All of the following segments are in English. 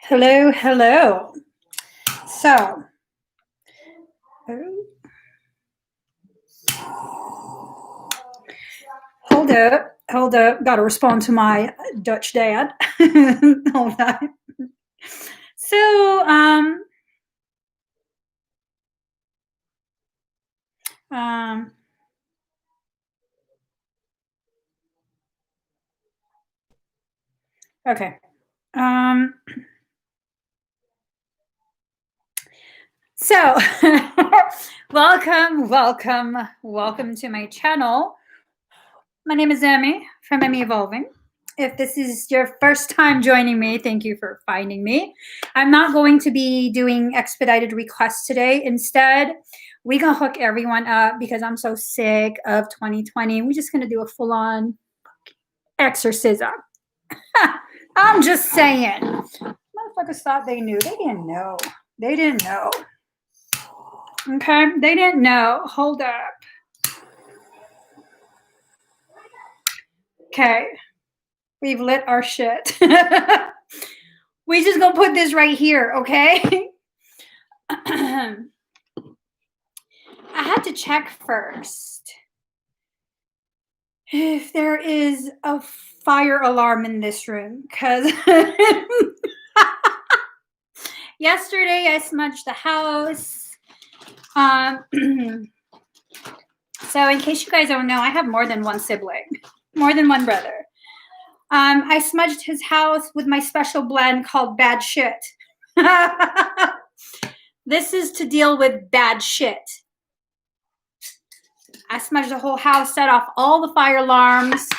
Hello, hello. So, hold up. Got to respond to my Dutch dad. Hold on. So, okay. So, welcome to my channel. My name is Emmie from Emmie Evolving. If this is your first time joining me, thank you for finding me. I'm not going to be doing expedited requests today. Instead, we're going to hook everyone up because I'm so sick of 2020. We're just going to do a full-on exorcism. I'm just saying. Motherfuckers thought they knew. They didn't know. They didn't know. Okay? They didn't know. Hold up. Okay. We've lit our shit. We just gonna put this right here, okay? I had to check first if there is a fire alarm in this room, because yesterday I smudged the house. So in case you guys don't know, I have more than one sibling, more than one brother. I smudged his house with my special blend called Bad Shit. This is to deal with bad shit. I smudged the whole house, set off all the fire alarms.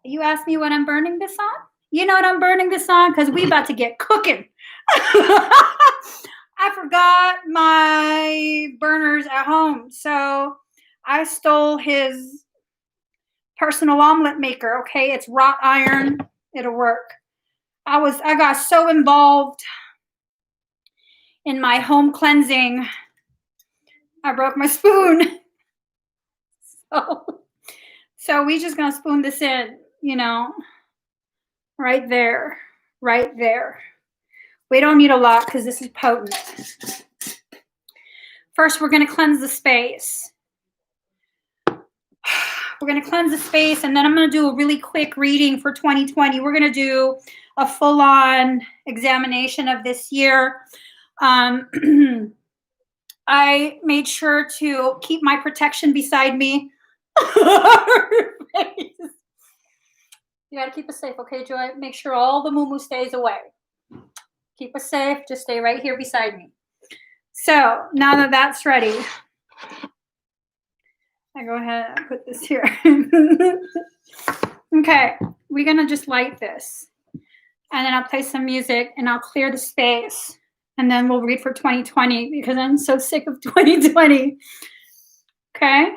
You asked me what I'm burning this on? You know what I'm burning this on? Because we about to get cooking. I forgot my burners at home, so I stole his personal omelet maker. Okay, it's wrought iron. It'll work. I got so involved in my home cleansing, I broke my spoon. So we just gonna spoon this in, you know, right there, right there. We don't need a lot because this is potent. First, we're gonna cleanse the space. We're going to cleanse the space, and then I'm going to do a really quick reading for 2020. We're going to do a full-on examination of this year. I made sure to keep my protection beside me. You got to keep us safe, okay, Joy? Make sure all the moo-moo stays away. Keep us safe. Just stay right here beside me. So now that that's ready, I go ahead and put this here. Okay, we're gonna just light this, and then I'll play some music, and I'll clear the space, and then we'll read for 2020 because I'm so sick of 2020. Okay.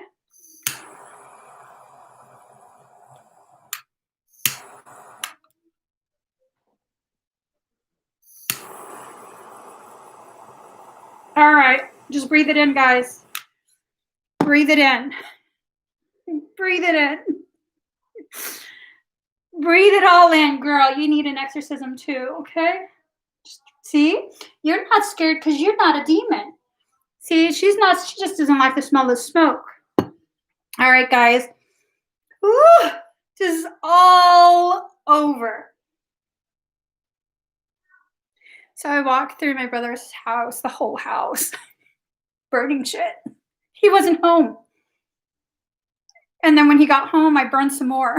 All right, just breathe it in, guys. Breathe it in. Breathe it in. Breathe it all in, girl. You need an exorcism too, okay? See? You're not scared because you're not a demon. See, she just doesn't like the smell of smoke. All right, guys. Woo! This is all over. So I walked through my brother's house, the whole house, burning shit. He wasn't home. And then when he got home, I burned some more.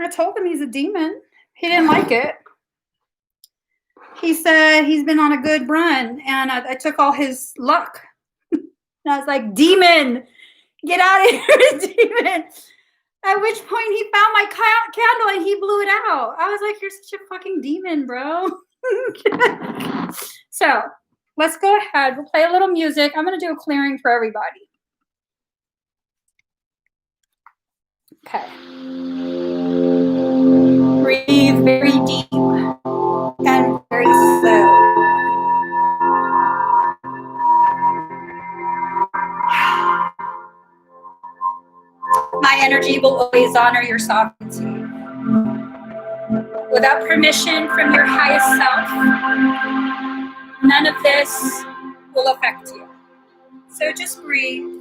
I told him he's a demon. He didn't like it. He said he's been on a good run, and I took all his luck. And I was like, demon, get out of here, demon. At which point he found my candle and he blew it out. I was like, you're such a fucking demon, bro. So let's go ahead. We'll play a little music. I'm going to do a clearing for everybody. Okay. Breathe very deep and very slow. My energy will always honor your sovereignty. Without permission from your highest self, none of this will affect you. So just breathe.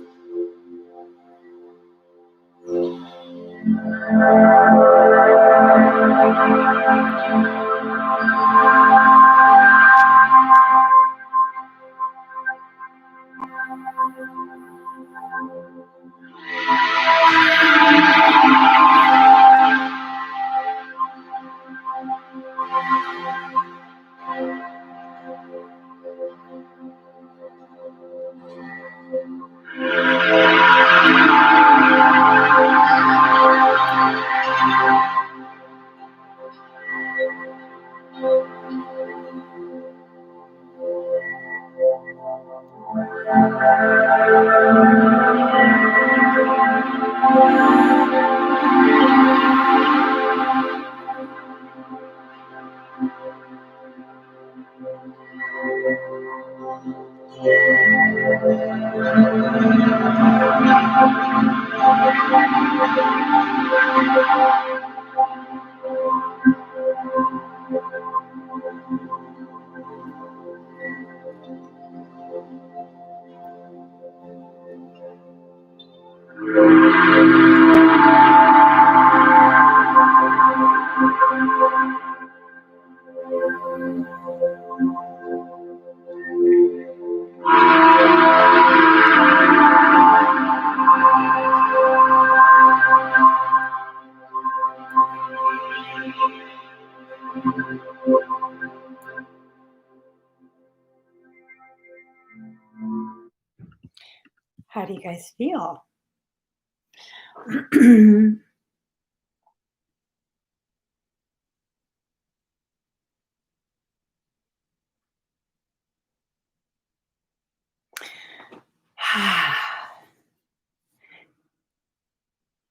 How do you guys feel?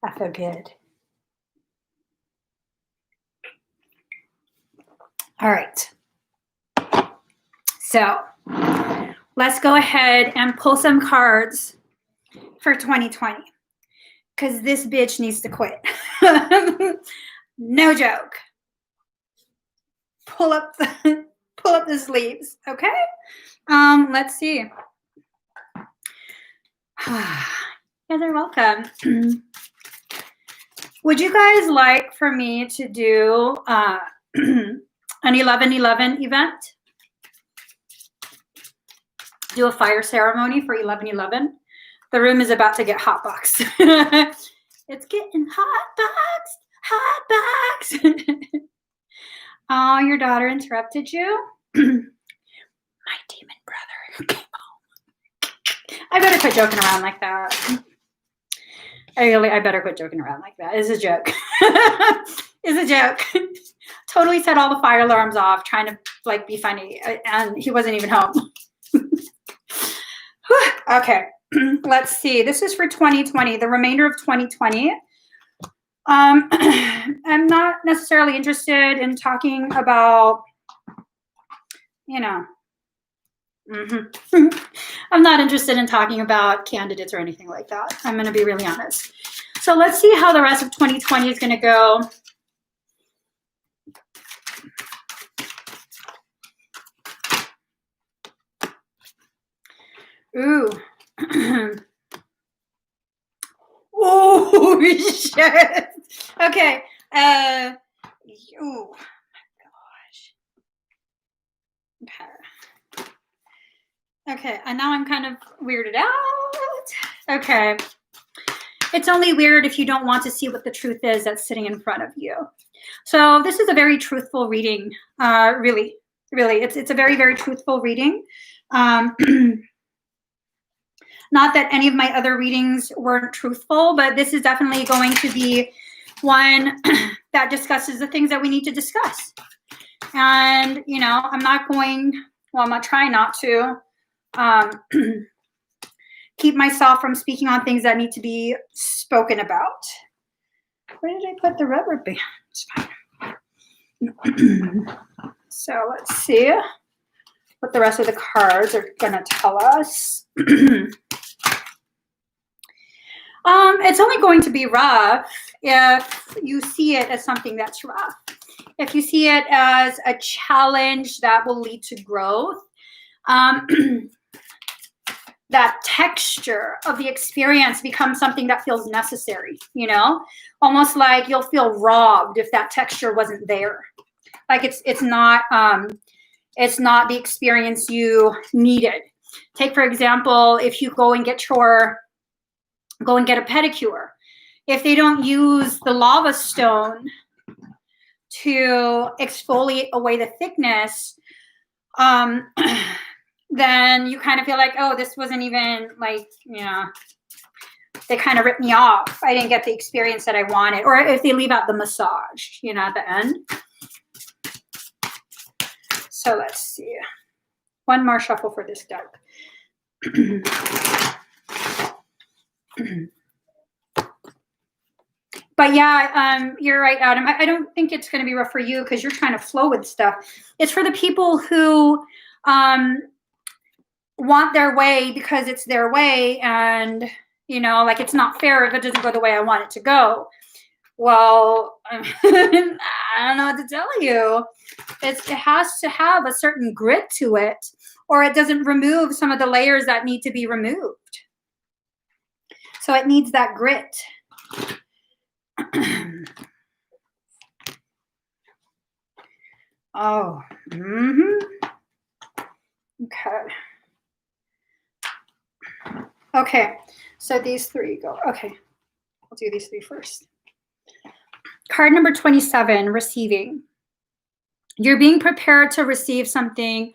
I feel good. All right. So let's go ahead and pull some cards for 2020 because this bitch needs to quit. No joke. Pull up the sleeves, okay? Let's see. Yeah, they're welcome. Would you guys like for me to do an 11/11 event? Do a fire ceremony for 11/11? The room is about to get hotboxed. It's getting hotboxed. Oh, your daughter interrupted you? My demon brother came home. I better quit joking around like that. I better quit joking around like that. It's a joke. It's a joke. Totally set all the fire alarms off, trying to like be funny, and he wasn't even home. Okay, let's see. This is for 2020, the remainder of 2020. I'm not necessarily interested in talking about, you know, I'm not interested in talking about candidates or anything like that. I'm going to be really honest. So let's see how the rest of 2020 is going to go. Ooh. Oh, shit. Okay. Oh, my gosh. Okay. Okay, and now I'm kind of weirded out. Okay. It's only weird if you don't want to see what the truth is that's sitting in front of you. So this is a very truthful reading. Really. It's a very, very truthful reading. Not that any of my other readings weren't truthful, but this is definitely going to be one that discusses the things that we need to discuss. And, you know, I'm not trying not to keep myself from speaking on things that need to be spoken about. Where did I put the rubber band? It's fine. So let's see what the rest of the cards are going to tell us. It's only going to be rough if you see it as something that's rough. If you see it as a challenge that will lead to growth, that texture of the experience becomes something that feels necessary, you know, almost like you'll feel robbed if that texture wasn't there. Like it's not the experience you needed. Take, for example, if you go and get a pedicure. If they don't use the lava stone to exfoliate away the thickness, then you kind of feel like, oh, this wasn't even like, they kind of ripped me off. I didn't get the experience that I wanted. Or if they leave out the massage, at the end. So let's see. One more shuffle for this deck. But yeah, you're right, Adam. I don't think it's going to be rough for you because you're trying to flow with stuff. It's for the people who want their way because it's their way, and like it's not fair if it doesn't go the way I want it to go. Well, I don't know what to tell you. It has to have a certain grit to it, or it doesn't remove some of the layers that need to be removed. So it needs that grit. Oh, Okay, so these three go. Okay, I'll do these three first. Card number 27, receiving. You're being prepared to receive something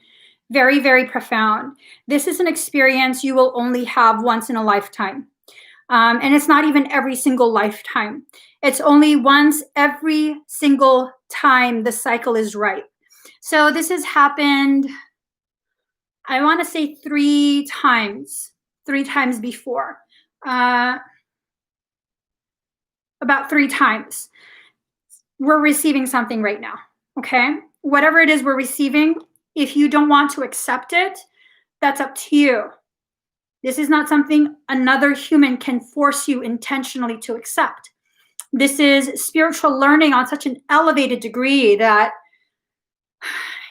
very, very profound. This is an experience you will only have once in a lifetime. And it's not even every single lifetime. It's only once every single time the cycle is right. So this has happened, I want to say 3 times before. About 3 times. We're receiving something right now, okay? Whatever it is we're receiving, if you don't want to accept it, that's up to you. This is not something another human can force you intentionally to accept. This is spiritual learning on such an elevated degree that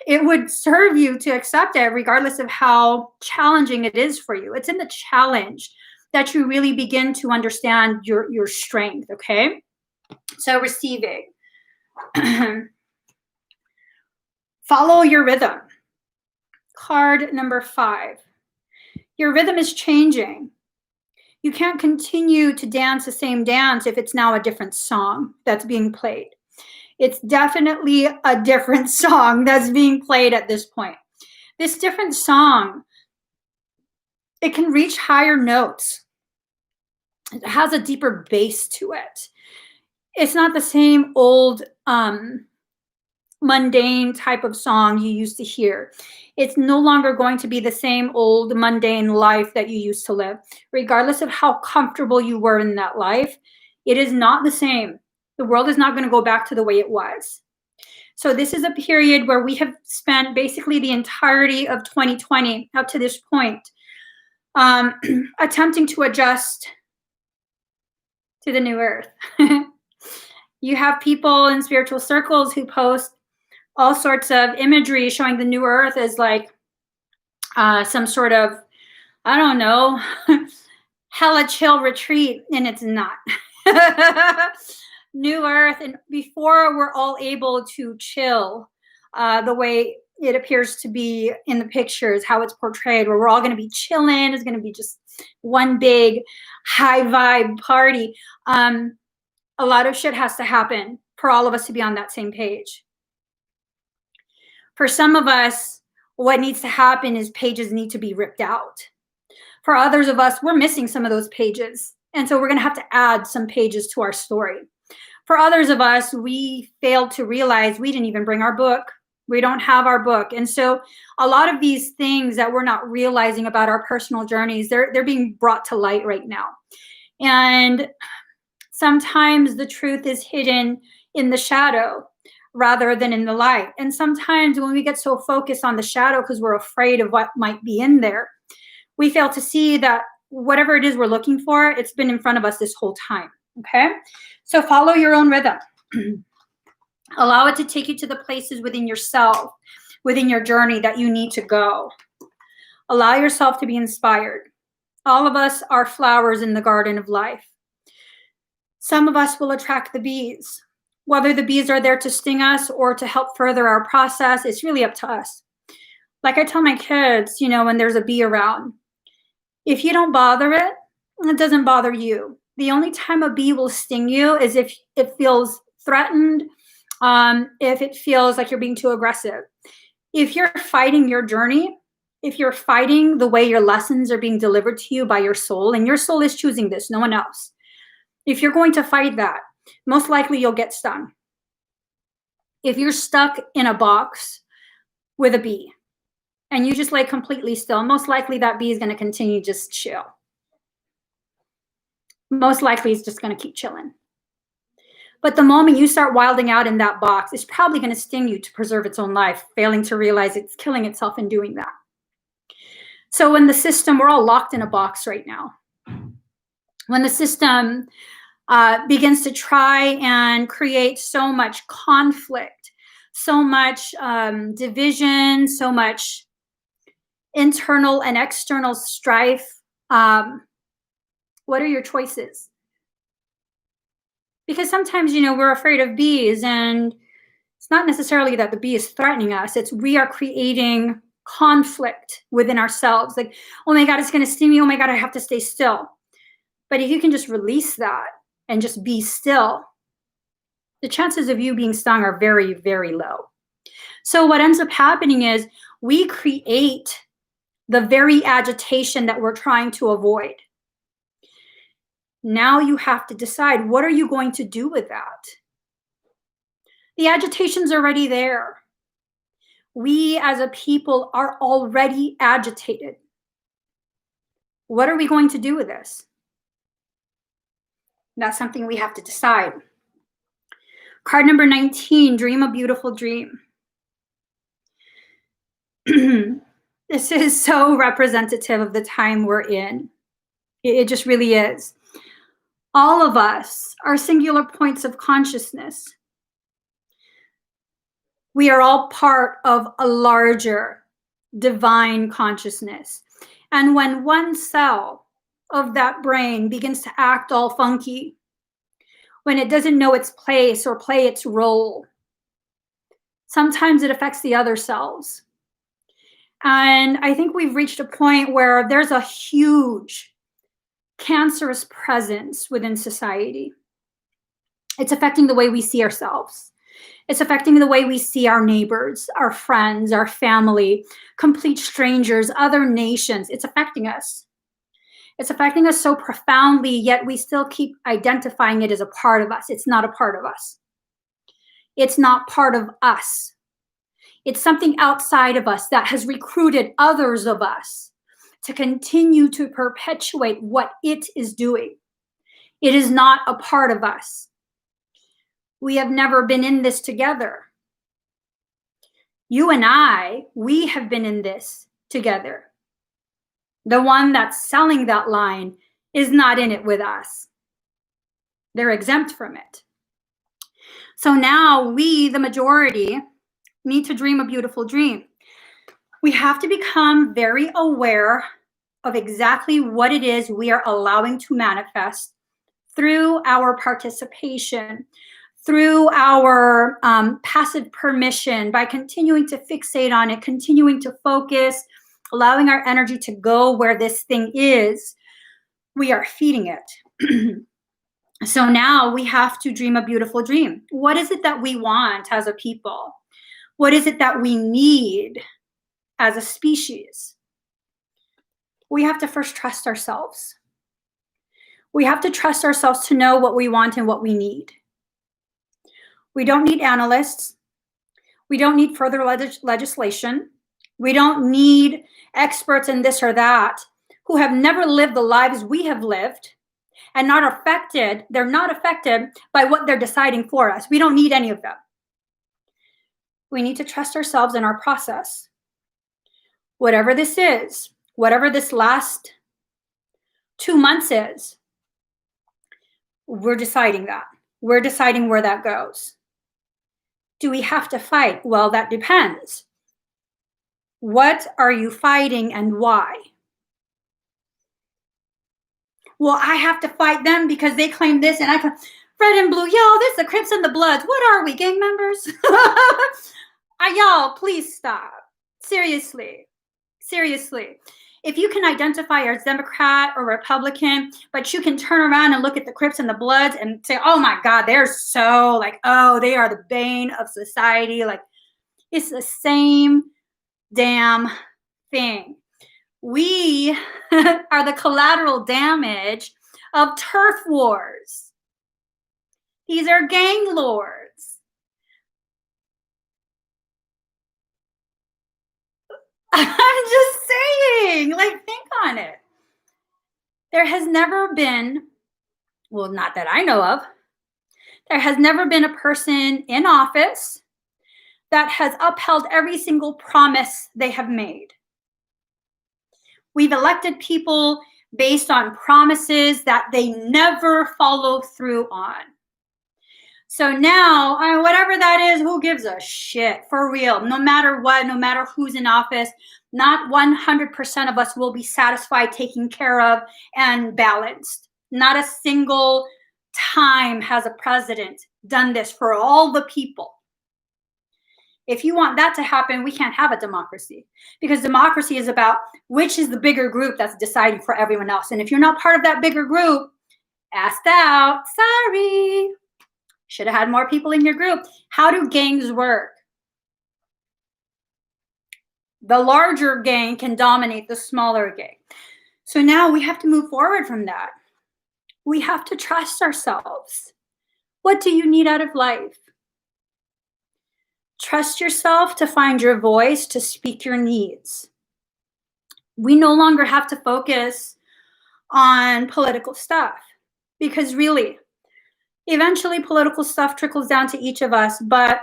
it would serve you to accept it regardless of how challenging it is for you. It's in the challenge that you really begin to understand your strength, okay? So receiving. Follow your rhythm. Card number 5. Your rhythm is changing. You can't continue to dance the same dance if it's now a different song that's being played. It's definitely a different song that's being played at this point. This different song, it can reach higher notes. It has a deeper bass to it. It's not the same old mundane type of song you used to hear. It's no longer going to be the same old mundane life that you used to live. Regardless of how comfortable you were in that life, it is not the same. The world is not going to go back to the way it was. So this is a period where we have spent basically the entirety of 2020 up to this point attempting to adjust to the new earth. You have people in spiritual circles who post all sorts of imagery showing the new earth as like some sort of, I don't know, hella chill retreat, and it's not. New earth, and before we're all able to chill the way it appears to be in the pictures, how it's portrayed, where we're all going to be chilling, it's going to be just one big high vibe party. A lot of shit has to happen for all of us to be on that same page. For some of us, what needs to happen is pages need to be ripped out. For others of us, we're missing some of those pages. And so we're going to have to add some pages to our story. For others of us, we failed to realize we didn't even bring our book. We don't have our book. And so a lot of these things that we're not realizing about our personal journeys, they're being brought to light right now. And sometimes the truth is hidden in the shadow rather than in the light. And sometimes when we get so focused on the shadow because we're afraid of what might be in there, we fail to see that whatever it is we're looking for, it's been in front of us this whole time, okay? So follow your own rhythm. Allow it to take you to the places within yourself, within your journey that you need to go. Allow yourself to be inspired. All of us are flowers in the garden of life. Some of us will attract the bees. Whether the bees are there to sting us or to help further our process, it's really up to us. Like I tell my kids, you know, when there's a bee around, if you don't bother it, it doesn't bother you. The only time a bee will sting you is if it feels threatened, if it feels like you're being too aggressive. If you're fighting your journey, if you're fighting the way your lessons are being delivered to you by your soul, and your soul is choosing this, no one else. If you're going to fight that, most likely you'll get stung. If you're stuck in a box with a bee and you just lay completely still, most likely that bee is going to continue just chill. Most likely it's just going to keep chilling. But the moment you start wilding out in that box, it's probably going to sting you to preserve its own life, failing to realize it's killing itself in doing that. So in the system, we're all locked in a box right now. When the system begins to try and create so much conflict, so much division, so much internal and external strife, what are your choices? Because sometimes, you know, we're afraid of bees, and it's not necessarily that the bee is threatening us. It's we are creating conflict within ourselves. Like, oh my God, it's going to sting me. Oh my God, I have to stay still. But if you can just release that and just be still, the chances of you being stung are very, very low. So what ends up happening is we create the very agitation that we're trying to avoid. Now you have to decide, what are you going to do with that? The agitation's already there. We as a people are already agitated. What are we going to do with this? That's something we have to decide. Card number 19, dream a beautiful dream. This is so representative of the time we're in. It just really is. All of us are singular points of consciousness. We are all part of a larger divine consciousness. And when one cell of that brain begins to act all funky, when it doesn't know its place or play its role, sometimes it affects the other cells. And I think we've reached a point where there's a huge cancerous presence within society. It's affecting the way we see ourselves. It's affecting the way we see our neighbors, our friends, our family, complete strangers, other nations. It's affecting us. It's affecting us so profoundly, yet we still keep identifying it as a part of us. It's not a part of us. It's not part of us. It's something outside of us that has recruited others of us to continue to perpetuate what it is doing. It is not a part of us. We have never been in this together. You and I, we have been in this together. The one that's selling that line is not in it with us. They're exempt from it. So now we, the majority, need to dream a beautiful dream. We have to become very aware of exactly what it is we are allowing to manifest through our participation, through our passive permission, by continuing to fixate on it, continuing to focus, allowing our energy to go where this thing is. We are feeding it. So now we have to dream a beautiful dream. What is it that we want as a people? What is it that we need as a species? We have to first trust ourselves. We have to trust ourselves to know what we want and what we need. We don't need analysts. We don't need further legislation. We don't need experts in this or that who have never lived the lives we have lived and they're not affected by what they're deciding for us. We don't need any of them. We need to trust ourselves in our process. Whatever this is, whatever this last 2 months is. We're deciding that. We're deciding where that goes. Do we have to fight? Well, that depends. What are you fighting and why? Well, I have to fight them because they claim this and I can. Red and blue, y'all, this is the Crips and the Bloods. What are we, gang members? Y'all, please stop. Seriously. Seriously. If you can identify as Democrat or Republican, but you can turn around and look at the Crips and the Bloods and say, oh my God, they're so like, oh, they are the bane of society. Like, it's the same damn thing. We are the collateral damage of turf wars. These are gang lords. I'm just saying, like, think on it. There has never been, well, not that I know of, there has never been a person in office that has upheld every single promise they have made. We've elected people based on promises that they never follow through on. So now, whatever that is, who gives a shit? For real, no matter what, no matter who's in office, not 100% of us will be satisfied, taken care of, and balanced. Not a single time has a president done this for all the people. If you want that to happen, we can't have a democracy, because democracy is about which is the bigger group that's deciding for everyone else. And if you're not part of that bigger group, asked out, sorry. Should have had more people in your group. How do gangs work? The larger gang can dominate the smaller gang. So now we have to move forward from that. We have to trust ourselves. What do you need out of life? Trust yourself to find your voice, to speak your needs. We no longer have to focus on political stuff, because really, eventually political stuff trickles down to each of us, but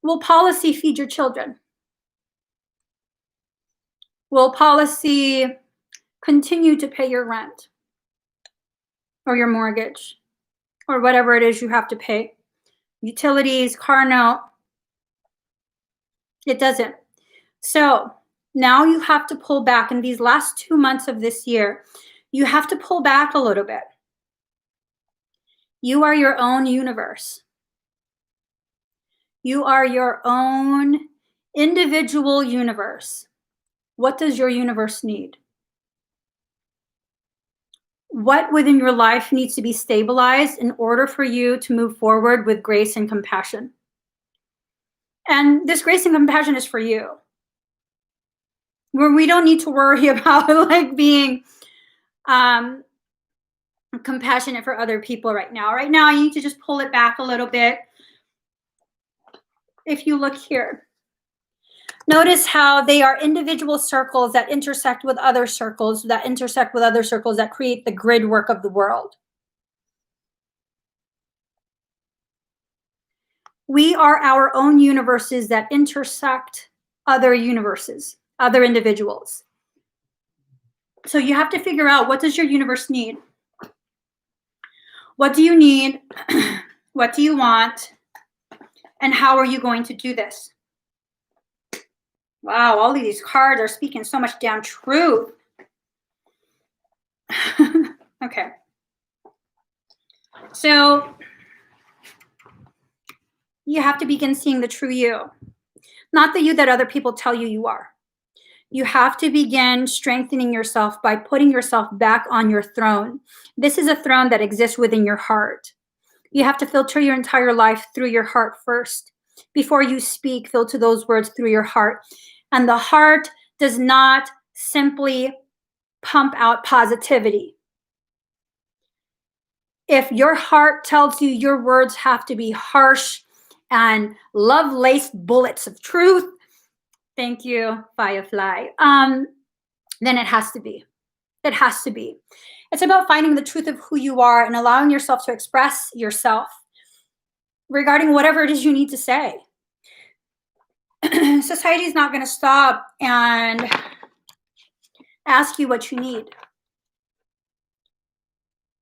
will policy feed your children? Will policy continue to pay your rent or your mortgage or whatever it is you have to pay? Utilities, car note. It doesn't. So now you have to pull back. In these last 2 months of this year, you have to pull back a little bit. You are your own universe. You are your own individual universe. What does your universe need? What within your life needs to be stabilized in order for you to move forward with grace and compassion? And this grace and compassion is for you. Where we don't need to worry about like being compassionate for other people right now. Right now, you need to just pull it back a little bit. If you look here, notice how they are individual circles that intersect with other circles, that create the grid work of the world. We are our own universes that intersect other universes, other individuals. So you have to figure out, what does your universe need? What do you need? What do you want? And how are you going to do this? Wow, all of these cards are speaking so much damn truth. Okay. So you have to begin seeing the true you, not the you that other people tell you you are. You have to begin strengthening yourself by putting yourself back on your throne. This is a throne that exists within your heart. You have to filter your entire life through your heart first. Before you speak, filter those words through your heart. And the heart does not simply pump out positivity. If your heart tells you your words have to be harsh and love-laced bullets of truth, thank you, Firefly, then it has to be. It has to be. It's about finding the truth of who you are and allowing yourself to express yourself regarding whatever it is you need to say. Society is not going to stop and ask you what you need.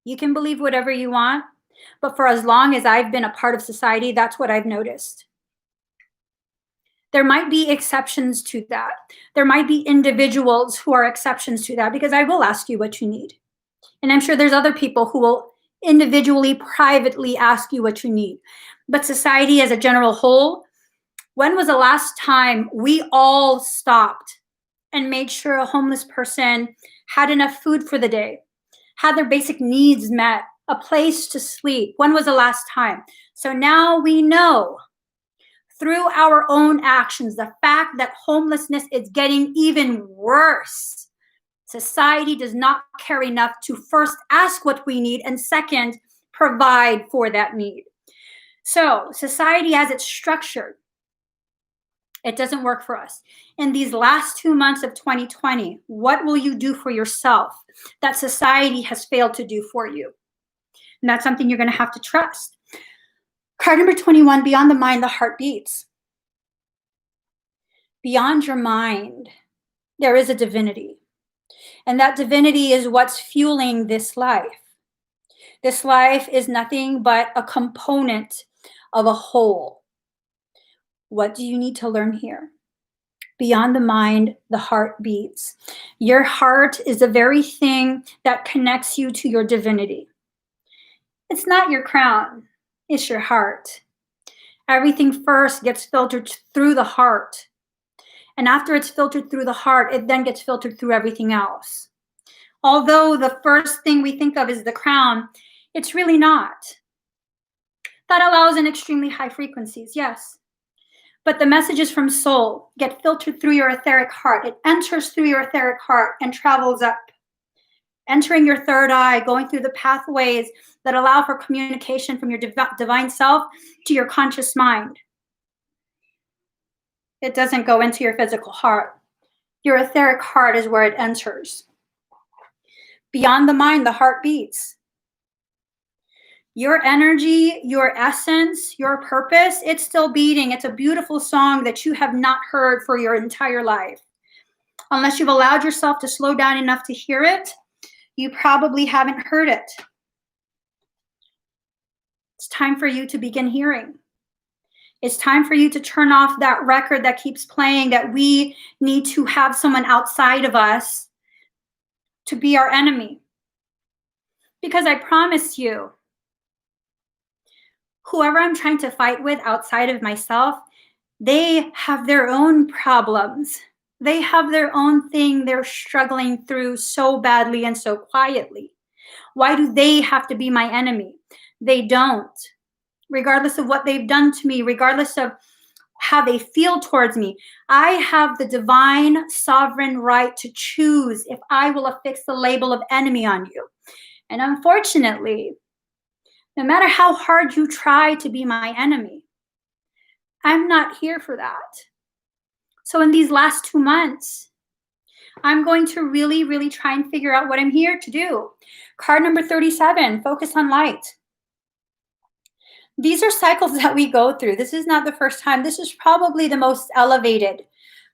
You can believe whatever you want, but for as long as I've been a part of society, that's what I've noticed. There might be exceptions to that. There might be individuals who are exceptions to that, because I will ask you what you need. And I'm sure there's other people who will individually, privately ask you what you need. But society as a general whole, when was the last time we all stopped and made sure a homeless person had enough food for the day, had their basic needs met, a place to sleep? When was the last time? So now we know through our own actions, the fact that homelessness is getting even worse. Society does not care enough to first ask what we need, and second, provide for that need. So society as it's structured, it doesn't work for us. In these last 2 months of 2020, what will you do for yourself that society has failed to do for you? And that's something you're going to have to trust. Card number 21, beyond the mind, the heart beats. Beyond your mind, there is a divinity. And that divinity is what's fueling this life. This life is nothing but a component of a whole. What do you need to learn here? Beyond the mind, the heart beats. Your heart is the very thing that connects you to your divinity. It's not your crown, it's your heart. Everything first gets filtered through the heart. And after it's filtered through the heart, it then gets filtered through everything else. Although the first thing we think of is the crown, it's really not. That allows in extremely high frequencies, yes. But the messages from soul get filtered through your etheric heart. It enters through your etheric heart and travels up, entering your third eye, going through the pathways that allow for communication from your divine self to your conscious mind. It doesn't go into your physical heart. Your etheric heart is where it enters. Beyond the mind, the heart beats. Your energy, your essence, your purpose, it's still beating. It's a beautiful song that you have not heard for your entire life. Unless you've allowed yourself to slow down enough to hear it, you probably haven't heard it. It's time for you to begin hearing. It's time for you to turn off that record that keeps playing, that we need to have someone outside of us to be our enemy. Because I promise you, whoever I'm trying to fight with outside of myself, they have their own problems. They have their own thing they're struggling through so badly and so quietly. Why do they have to be my enemy? They don't. Regardless of what they've done to me, regardless of how they feel towards me, I have the divine sovereign right to choose if I will affix the label of enemy on you. And unfortunately, no matter how hard you try to be my enemy, I'm not here for that. So in these last 2 months, I'm going to really, really try and figure out what I'm here to do. Card number 37, focus on light. These are cycles that we go through. This is not the first time. This is probably the most elevated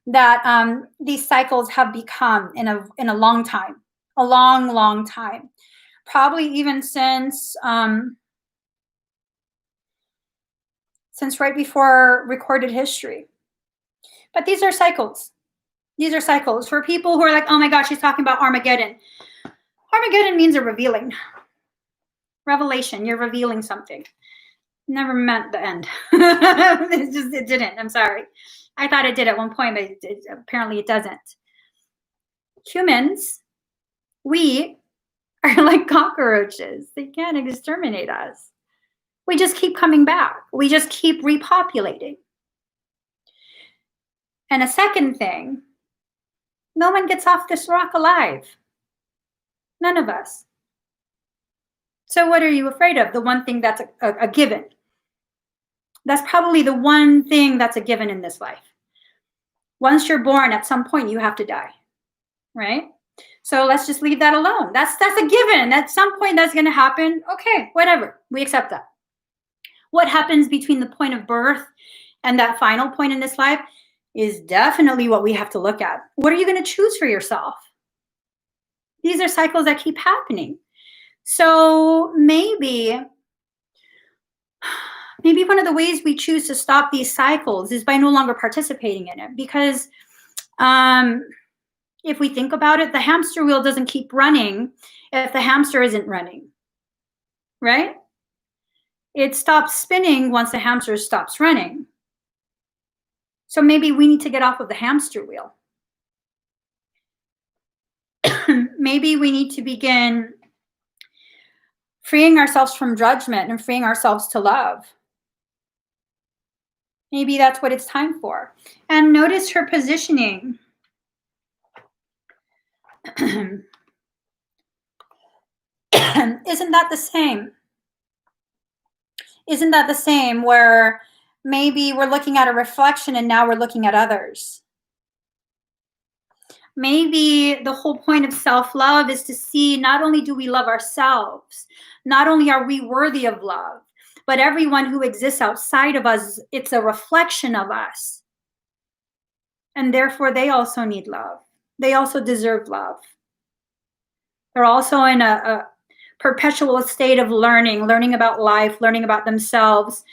that these cycles have become in a long time, a long, long time. Probably even since right before recorded history. But these are cycles. These are cycles for people who are like, oh my gosh, she's talking about Armageddon. Armageddon means a revealing. Revelation, you're revealing something. Never meant the end. It didn't. I'm sorry. I thought it did at one point, but apparently it doesn't. Humans, we are like cockroaches. They can't exterminate us. We just keep coming back. We just keep repopulating. And a second thing, no one gets off this rock alive. None of us. So what are you afraid of? The one thing that's a given. That's probably the one thing that's a given in this life. Once you're born, at some point you have to die, right? So let's just leave that alone. That's a given. At some point that's going to happen. Okay, whatever. We accept that. What happens between the point of birth and that final point in this life is definitely what we have to look at. What are you going to choose for yourself? These are cycles that keep happening. So maybe one of the ways we choose to stop these cycles is by no longer participating in it. Because if we think about it, the hamster wheel doesn't keep running if the hamster isn't running, right? It stops spinning once the hamster stops running. So maybe we need to get off of the hamster wheel. Maybe we need to begin freeing ourselves from judgment and freeing ourselves to love. Maybe that's what it's time for. And notice her positioning. Isn't that the same? Isn't that the same where maybe we're looking at a reflection and now we're looking at others? Maybe the whole point of self-love is to see not only do we love ourselves, not only are we worthy of love, but everyone who exists outside of us, it's a reflection of us. And therefore, they also need love. They also deserve love. They're also in a perpetual state of learning about life, learning about themselves.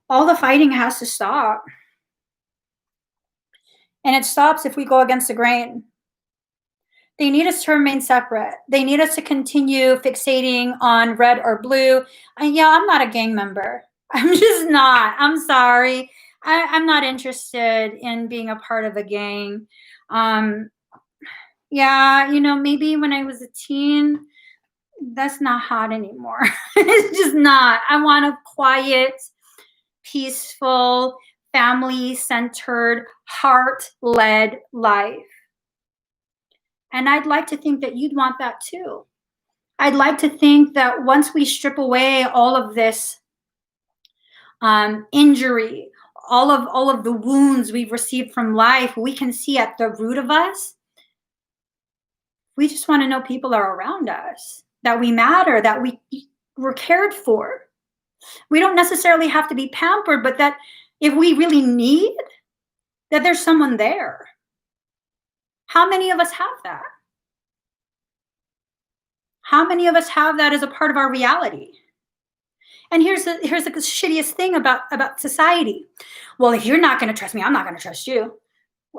All the fighting has to stop. And it stops if we go against the grain. They need us to remain separate. They need us to continue fixating on red or blue. And yeah, I'm not a gang member. I'm just not. I'm sorry. I'm not interested in being a part of a gang. Yeah, maybe when I was a teen, that's not hot anymore. It's just not. I want a quiet, peaceful, family-centered, heart-led life. And I'd like to think that you'd want that too. I'd like to think that once we strip away all of this injury, all of the wounds we've received from life, we can see at the root of us, we just want to know people are around us, that we matter, that we're cared for. We don't necessarily have to be pampered, but that if we really need, that there's someone there. How many of us have that? How many of us have that as a part of our reality? And here's the shittiest thing about society. Well, if you're not going to trust me, I'm not going to trust you.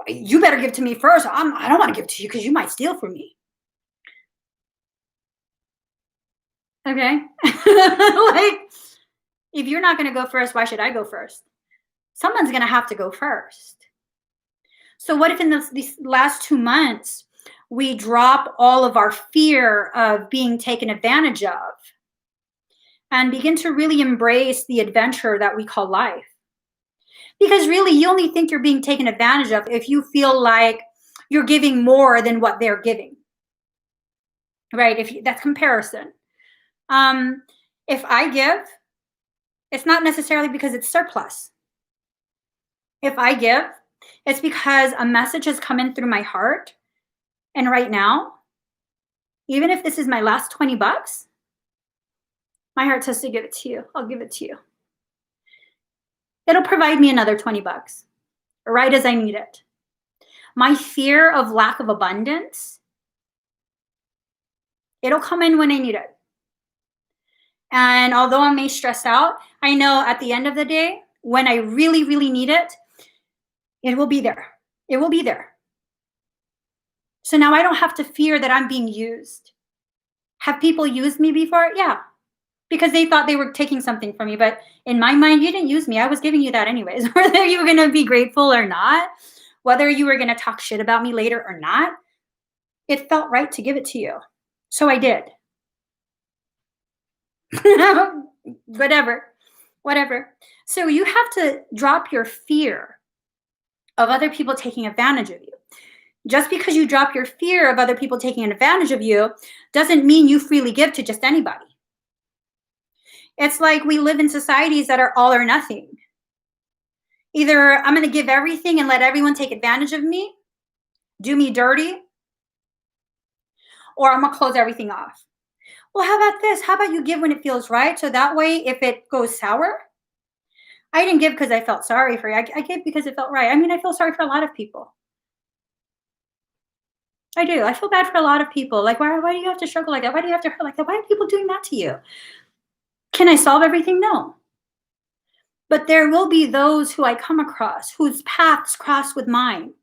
You better give to me first. I don't want to give to you because you might steal from me. Okay? Like, if you're not going to go first, why should I go first? Someone's going to have to go first. So what if in these last 2 months, we drop all of our fear of being taken advantage of and begin to really embrace the adventure that we call life? Because really, you only think you're being taken advantage of if you feel like you're giving more than what they're giving, right? That's comparison. If I give, it's not necessarily because it's surplus. If I give, it's because a message has come in through my heart. And right now, even if this is my last 20 bucks, my heart says to give it to you. I'll give it to you. It'll provide me another 20 bucks, right as I need it. My fear of lack of abundance, it'll come in when I need it. And although I may stress out, I know at the end of the day, when I really, really need it, it will be there. It will be there. So now I don't have to fear that I'm being used. Have people used me before? Yeah, because they thought they were taking something from me. But in my mind, you didn't use me. I was giving you that anyways. Whether you were going to be grateful or not, whether you were going to talk shit about me later or not, it felt right to give it to you. So I did. Whatever. So you have to drop your fear of other people taking advantage of you. Just because you drop your fear of other people taking advantage of you doesn't mean you freely give to just anybody. It's like we live in societies that are all or nothing. Either I'm going to give everything and let everyone take advantage of me, do me dirty, or I'm going to close everything off. Well, how about this? How about you give when it feels right? So that way, if it goes sour, I didn't give because I felt sorry for you. I gave because it felt right. I mean, I feel sorry for a lot of people. I do. I feel bad for a lot of people. Like, why do you have to struggle like that? Why do you have to hurt like that? Why are people doing that to you? Can I solve everything? No. But there will be those who I come across whose paths cross with mine,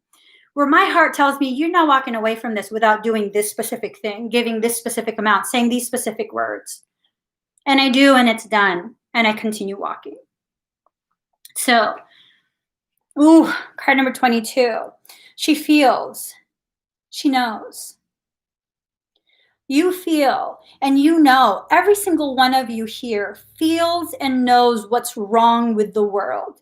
where my heart tells me, you're not walking away from this without doing this specific thing, giving this specific amount, saying these specific words. And I do, and it's done. And I continue walking. So, card number 22. She feels. She knows. You feel and you know, every single one of you here feels and knows what's wrong with the world.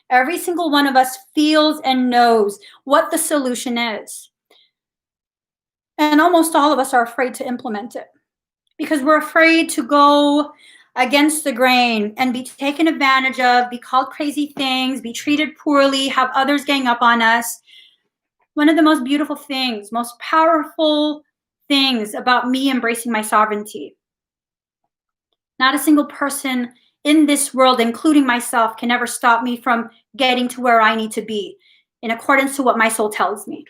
Every single one of us feels and knows what the solution is. And almost all of us are afraid to implement it because we're afraid to go against the grain and be taken advantage of, be called crazy things, be treated poorly, have others gang up on us. One of the most beautiful things, most powerful things about me embracing my sovereignty. Not a single person in this world, including myself, can ever stop me from getting to where I need to be in accordance to what my soul tells me.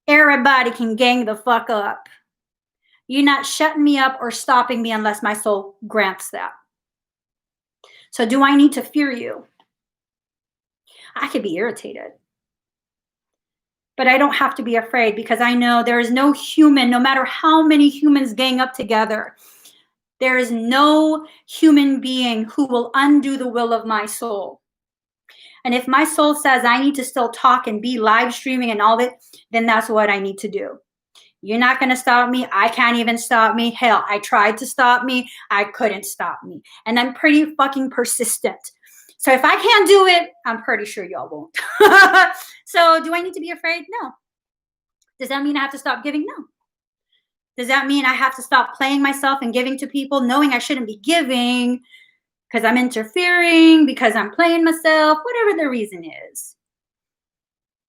Everybody can gang the fuck up. You're not shutting me up or stopping me unless my soul grants that. So do I need to fear you? I could be irritated. But I don't have to be afraid because I know there is no human, no matter how many humans gang up together, there is no human being who will undo the will of my soul. And if my soul says I need to still talk and be live streaming and all that, then that's what I need to do. You're not going to stop me. I can't even stop me. Hell, I tried to stop me. I couldn't stop me. And I'm pretty fucking persistent. So if I can't do it, I'm pretty sure y'all won't. So do I need to be afraid? No. Does that mean I have to stop giving? No. Does that mean I have to stop playing myself and giving to people, knowing I shouldn't be giving because I'm interfering, because I'm playing myself, whatever the reason is?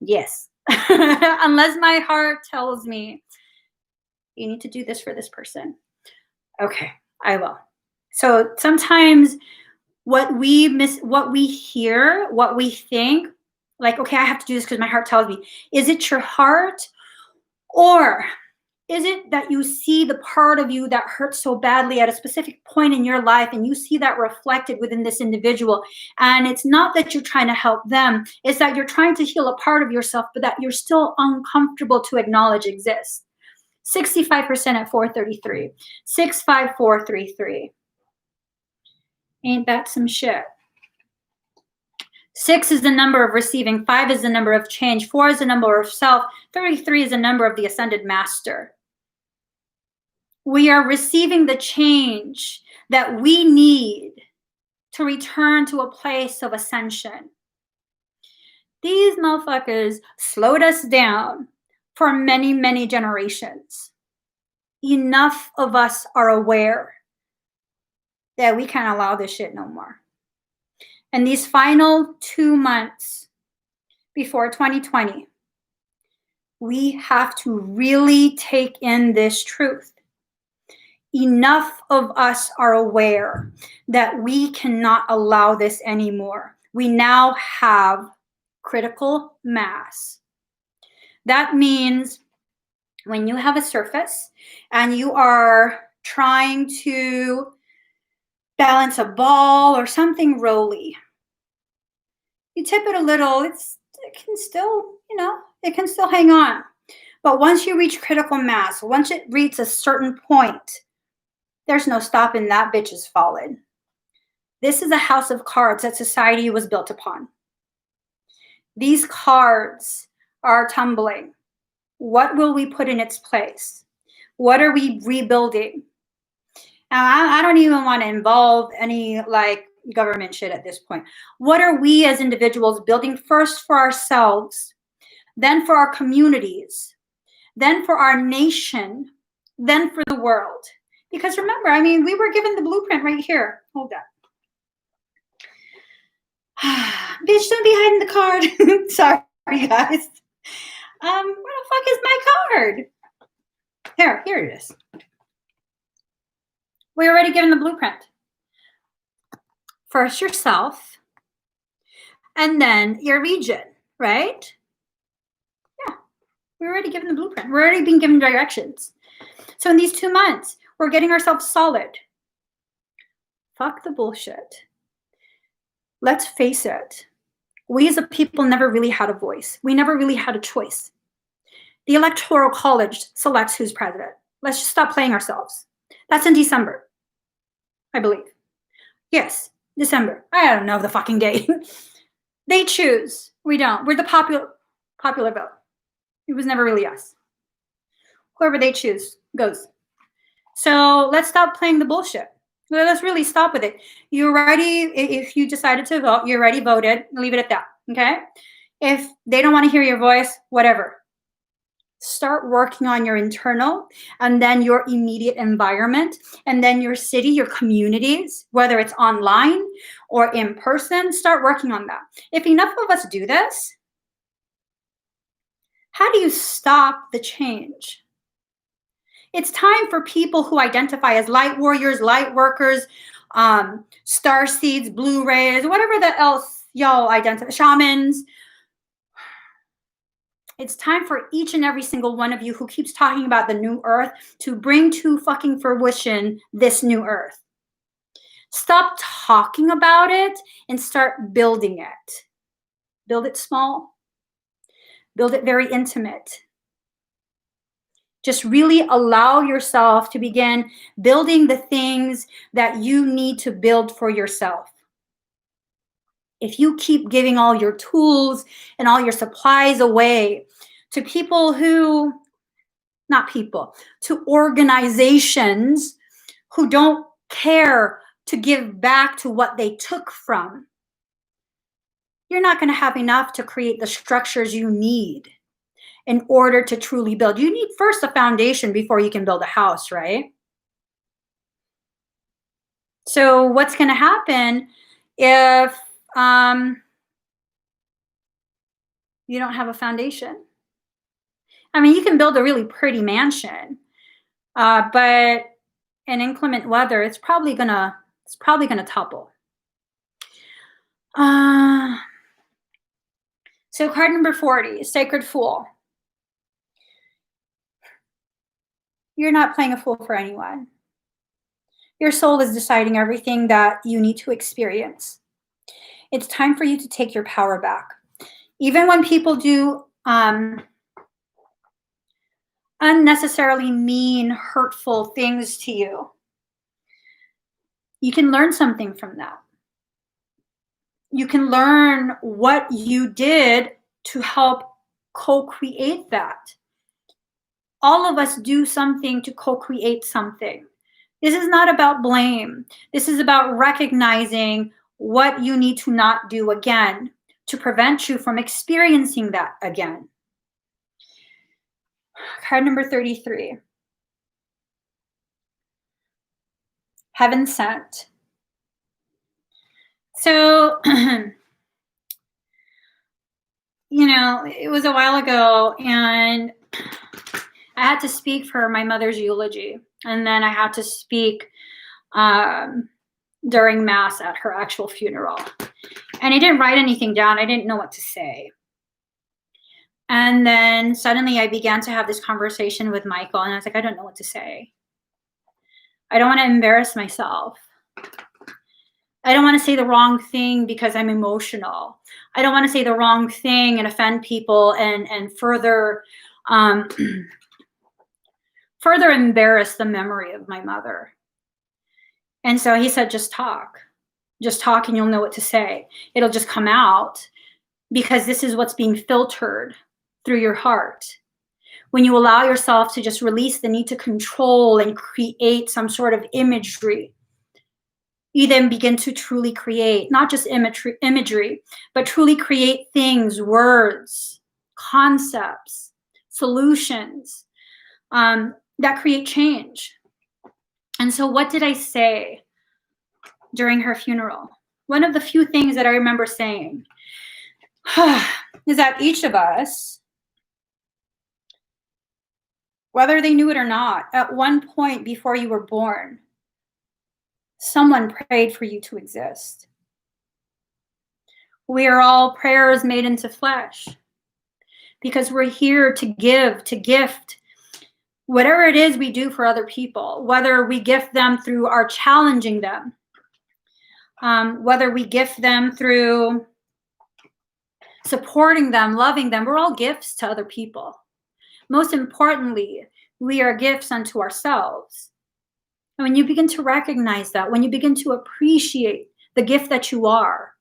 Yes. Unless my heart tells me, you need to do this for this person. Okay, I will. So sometimes what we hear, what we think, like, okay, I have to do this because my heart tells me. Is it your heart? Or is it that you see the part of you that hurts so badly at a specific point in your life and you see that reflected within this individual? And it's not that you're trying to help them. It's that you're trying to heal a part of yourself, but that you're still uncomfortable to acknowledge exists. 65% at 433. 65433. Ain't that some shit? 6 is the number of receiving. 5 is the number of change. 4 is the number of self. 33 is the number of the ascended master. We are receiving the change that we need to return to a place of ascension. These motherfuckers slowed us down for many, many generations. Enough of us are aware that we can't allow this shit no more. And these final 2 months before 2020, we have to really take in this truth. Enough of us are aware that we cannot allow this anymore. We now have critical mass. That means when you have a surface and you are trying to balance a ball or something rolly, you tip it a little, it can still, it can still hang on. But once you reach critical mass, once it reaches a certain point, there's no stopping that bitch is falling. This is a house of cards that society was built upon. These cards are tumbling. What will we put in its place? What are we rebuilding? I don't even want to involve any government shit at this point. What are we as individuals building first for ourselves, then for our communities, then for our nation, then for the world? Because remember, we were given the blueprint right here. Hold on. Bitch, don't be hiding the card. Sorry, guys. Where the fuck is my card? Here it is. We're already given the blueprint. First yourself, and then your region, right? Yeah. We're already given the blueprint. We're already being given directions. So in these 2 months, we're getting ourselves solid. Fuck the bullshit. Let's face it. We as a people never really had a voice. We never really had a choice. The Electoral College selects who's president. Let's just stop playing ourselves. That's in December, I believe. Yes, December. I don't know the fucking date. They choose. We don't. We're the popular vote. It was never really us. Whoever they choose goes. So let's stop playing the bullshit. Let's really stop with it. You're ready. If you decided to vote, you're already voted. Leave it at that. Okay? If they don't want to hear your voice, whatever. Start working on your internal and then your immediate environment and then your city, your communities, whether it's online or in person. Start working on that. If enough of us do this, how do you stop the change? It's time for people who identify as light warriors, light workers, star seeds, blue rays, whatever the else y'all identify, shamans. It's time for each and every single one of you who keeps talking about the new earth to bring to fucking fruition this new earth. Stop talking about it and start building it. Build it small. Build it very intimate. Just really allow yourself to begin building the things that you need to build for yourself. If you keep giving all your tools and all your supplies away to people who, not people, to organizations who don't care to give back to what they took from, you're not going to have enough to create the structures you need in order to truly build. You need first a foundation before you can build a house, right? So what's going to happen if you don't have a foundation? I mean, you can build a really pretty mansion, but in inclement weather, it's probably gonna topple. So card number 40, Sacred Fool. You're not playing a fool for anyone. Your soul is deciding everything that you need to experience. It's time for you to take your power back. Even when people do unnecessarily mean, hurtful things to you, you can learn something from that. You can learn what you did to help co-create that. All of us do something to co-create something. This is not about blame. This is about recognizing what you need to not do again to prevent you from experiencing that again. Card number 33. Heaven Sent. So, it was a while ago and I had to speak for my mother's eulogy. And then I had to speak during Mass at her actual funeral. And I didn't write anything down. I didn't know what to say. And then suddenly I began to have this conversation with Michael. And I was like, I don't know what to say. I don't want to embarrass myself. I don't want to say the wrong thing because I'm emotional. I don't want to say the wrong thing and offend people and further further embarrass the memory of my mother. And so he said, just talk and you'll know what to say. It'll just come out because this is what's being filtered through your heart. When you allow yourself to just release the need to control and create some sort of imagery, you then begin to truly create, not just imagery, but truly create things, words, concepts, solutions that create change. And so what did I say during her funeral? One of the few things that I remember saying is that each of us, whether they knew it or not, at one point before you were born, someone prayed for you to exist. We are all prayers made into flesh. because we're here to give, to gift, whatever it is we do for other people, whether we gift them through our challenging them, whether we gift them through supporting them, loving them, we're all gifts to other people. Most importantly, we are gifts unto ourselves. And when you begin to recognize that, when you begin to appreciate the gift that you are,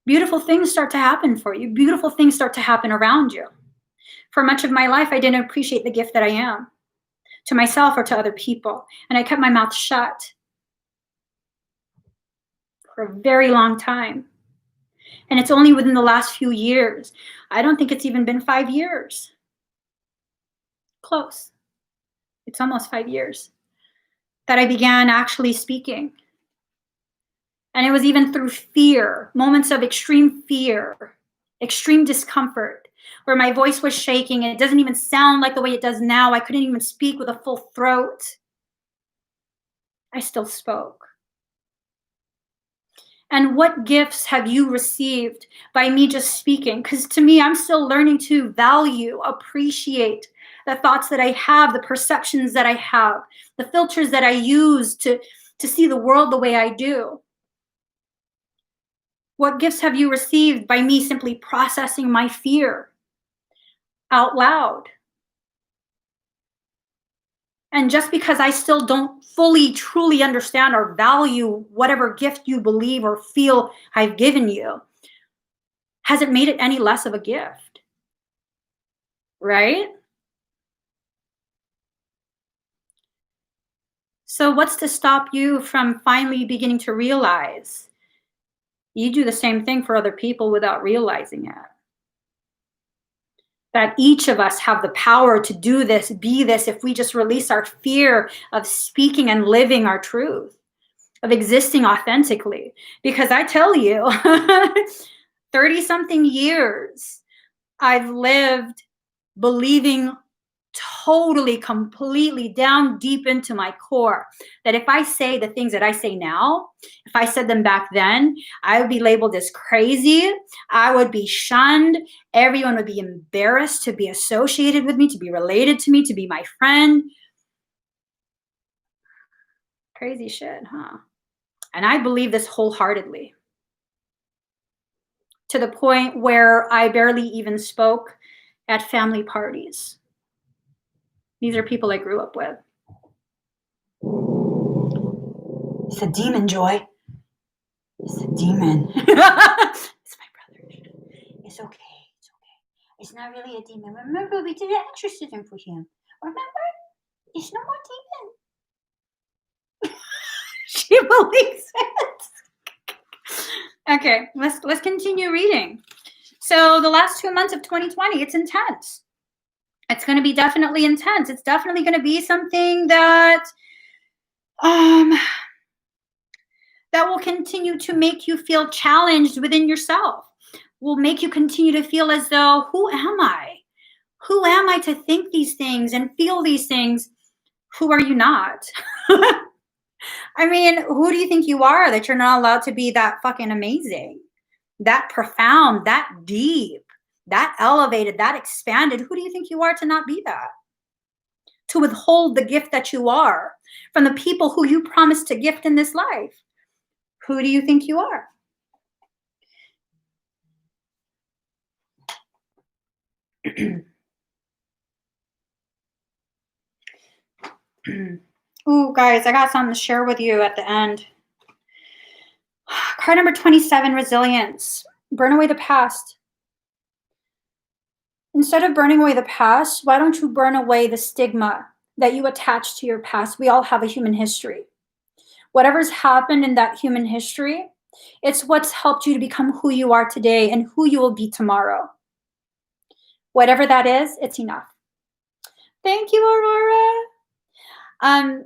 beautiful things start to happen for you. Beautiful things start to happen around you. For much of my life, I didn't appreciate the gift that I am to myself or to other people. And I kept my mouth shut for a very long time. And it's only within the last few years, I don't think it's even been 5 years. Close. It's almost 5 years that I began actually speaking. And it was even through fear, moments of extreme fear, extreme discomfort, where my voice was shaking and it doesn't even sound like the way it does now. I couldn't even speak with a full throat. I still spoke. And what gifts have you received by me just speaking? Because to me, I'm still learning to value, appreciate the thoughts that I have, the perceptions that I have, the filters that I use to see the world the way I do. What gifts have you received by me simply processing my fear out loud? And just because I still don't fully, truly understand or value whatever gift you believe or feel I've given you, hasn't made it any less of a gift, right? So what's to stop you from finally beginning to realize you do the same thing for other people without realizing it? That each of us have the power to do this, be this, if we just release our fear of speaking and living our truth, of existing authentically. Because I tell you, 30-something years, I've lived believing totally, completely down deep into my core that if I say the things that I say now, if I said them back then, I would be labeled as crazy. I would be shunned. Everyone would be embarrassed to be associated with me, to be related to me, to be my friend. Crazy shit, huh? And I believe this wholeheartedly, to the point where I barely even spoke at family parties. These are people I grew up with. It's a demon, Joy. It's a demon. It's my brother. It's okay. It's okay. It's not really a demon. Remember, we did an exorcism for him. Remember? It's no more demon. She believes it. Okay, let's continue reading. So the last 2 months of 2020, it's intense. It's going to be definitely intense. It's definitely going to be something that that will continue to make you feel challenged within yourself, will make you continue to feel as though, who am I? Who am I to think these things and feel these things? Who are you not? I mean, who do you think you are that you're not allowed to be that fucking amazing, that profound, that deep, that elevated, that expanded? Who do you think you are to not be that? To withhold the gift that you are from the people who you promised to gift in this life? Who do you think you are? Ooh, guys, I got something to share with you at the end. Card number 27, resilience. Burn away the past. Instead of burning away the past, why don't you burn away the stigma that you attach to your past? We all have a human history. Whatever's happened in that human history, it's what's helped you to become who you are today and who you will be tomorrow. Whatever that is, it's enough. Thank you, Aurora.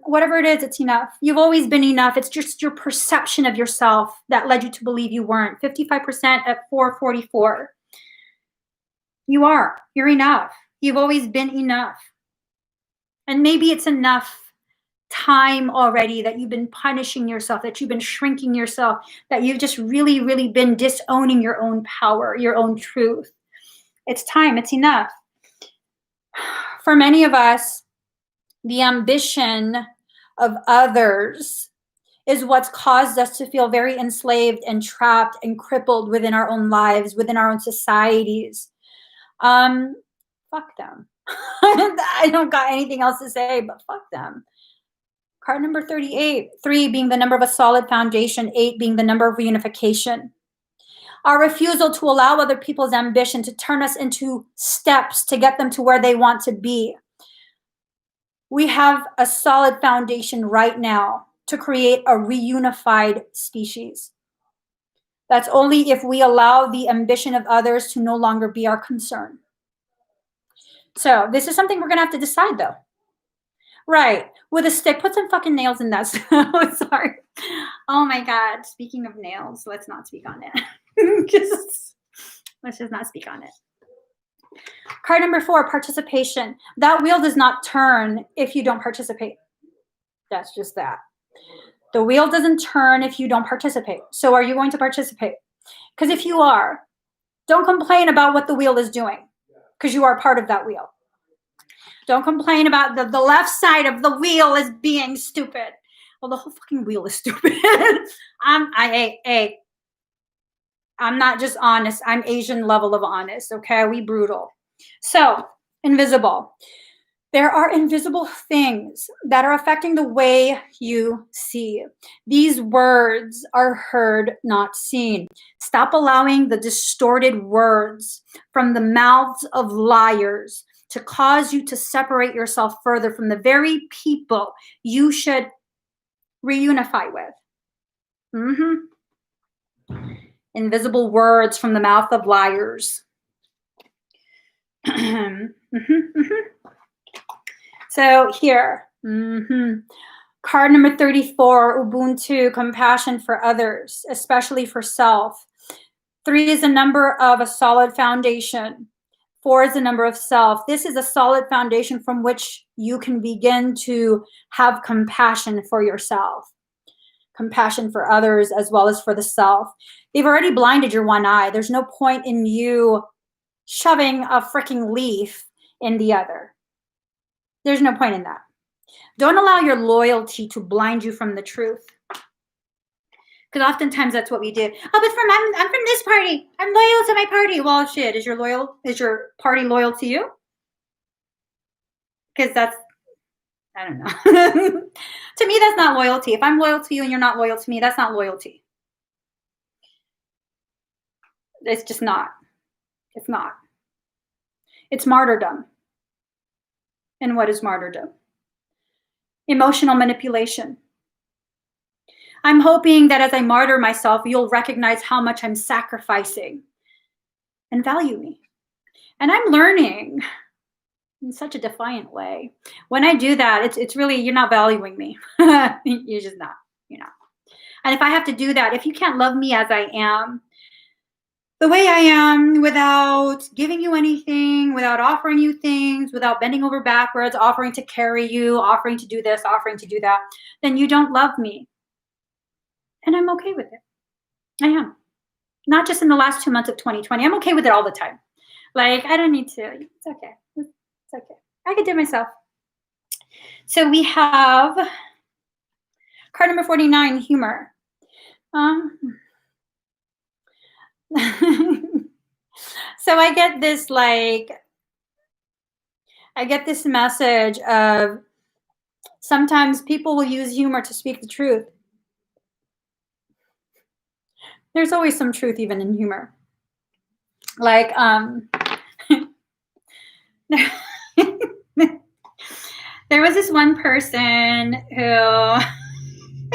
Whatever it is, it's enough. You've always been enough. It's just your perception of yourself that led you to believe you weren't. 55% at 444. You are. You're enough. You've always been enough. And maybe it's enough time already that you've been punishing yourself, that you've been shrinking yourself, that you've just really, really been disowning your own power, your own truth. It's time. It's enough. For many of us, the ambition of others is what's caused us to feel very enslaved and trapped and crippled within our own lives, within our own societies. Fuck them. I don't got anything else to say, but fuck them. Card number 38, 3 being the number of a solid foundation, 8 being the number of reunification. Our refusal to allow other people's ambition to turn us into steps to get them to where they want to be. We have a solid foundation right now to create a reunified species. That's only if we allow the ambition of others to no longer be our concern. So this is something we're going to have to decide, though. Right. With a stick. Put some fucking nails in that. Sorry. Oh, my God. Speaking of nails, let's not speak on it. Let's just not speak on it. Card number 4, participation. That wheel does not turn if you don't participate. That's just that. The wheel doesn't turn if you don't participate. So are you going to participate? Because if you are, don't complain about what the wheel is doing, because you are part of that wheel. Don't complain about the left side of the wheel is being stupid. Well, the whole fucking wheel is stupid. I'm not just honest. I'm Asian level of honest, okay? We brutal. So, invisible. There are invisible things that are affecting the way you see. These words are heard, not seen. Stop allowing the distorted words from the mouths of liars to cause you to separate yourself further from the very people you should reunify with. Invisible words from the mouth of liars. So here, card number 34, Ubuntu, compassion for others, especially for self. 3 is a number of a solid foundation. 4 is the number of self. This is a solid foundation from which you can begin to have compassion for yourself, compassion for others, as well as for the self. They've already blinded your one eye. There's no point in you shoving a freaking leaf in the other. There's no point in that. Don't allow your loyalty to blind you from the truth. Because oftentimes that's what we do. Oh, but I'm from this party. I'm loyal to my party. Well, shit, is your party loyal to you? Because that's, I don't know. To me, that's not loyalty. If I'm loyal to you and you're not loyal to me, that's not loyalty. It's just not. It's not. It's martyrdom. And what is martyrdom? Emotional manipulation. I'm hoping that as I martyr myself, you'll recognize how much I'm sacrificing and value me. And I'm learning in such a defiant way. When I do that, it's really, you're not valuing me. You're just not, you're not. And if I have to do that, if you can't love me as I am, the way I am, without giving you anything, without offering you things, without bending over backwards, offering to carry you, offering to do this, offering to do that, then you don't love me. And I'm okay with it. I am. Not just in the last 2 months of 2020. I'm okay with it all the time. Like, I don't need to. It's okay. It's okay. I can do it myself. So we have card number 49, humor. So I get this message of sometimes people will use humor to speak the truth. There's always some truth even in humor. Like, there was this one person who, I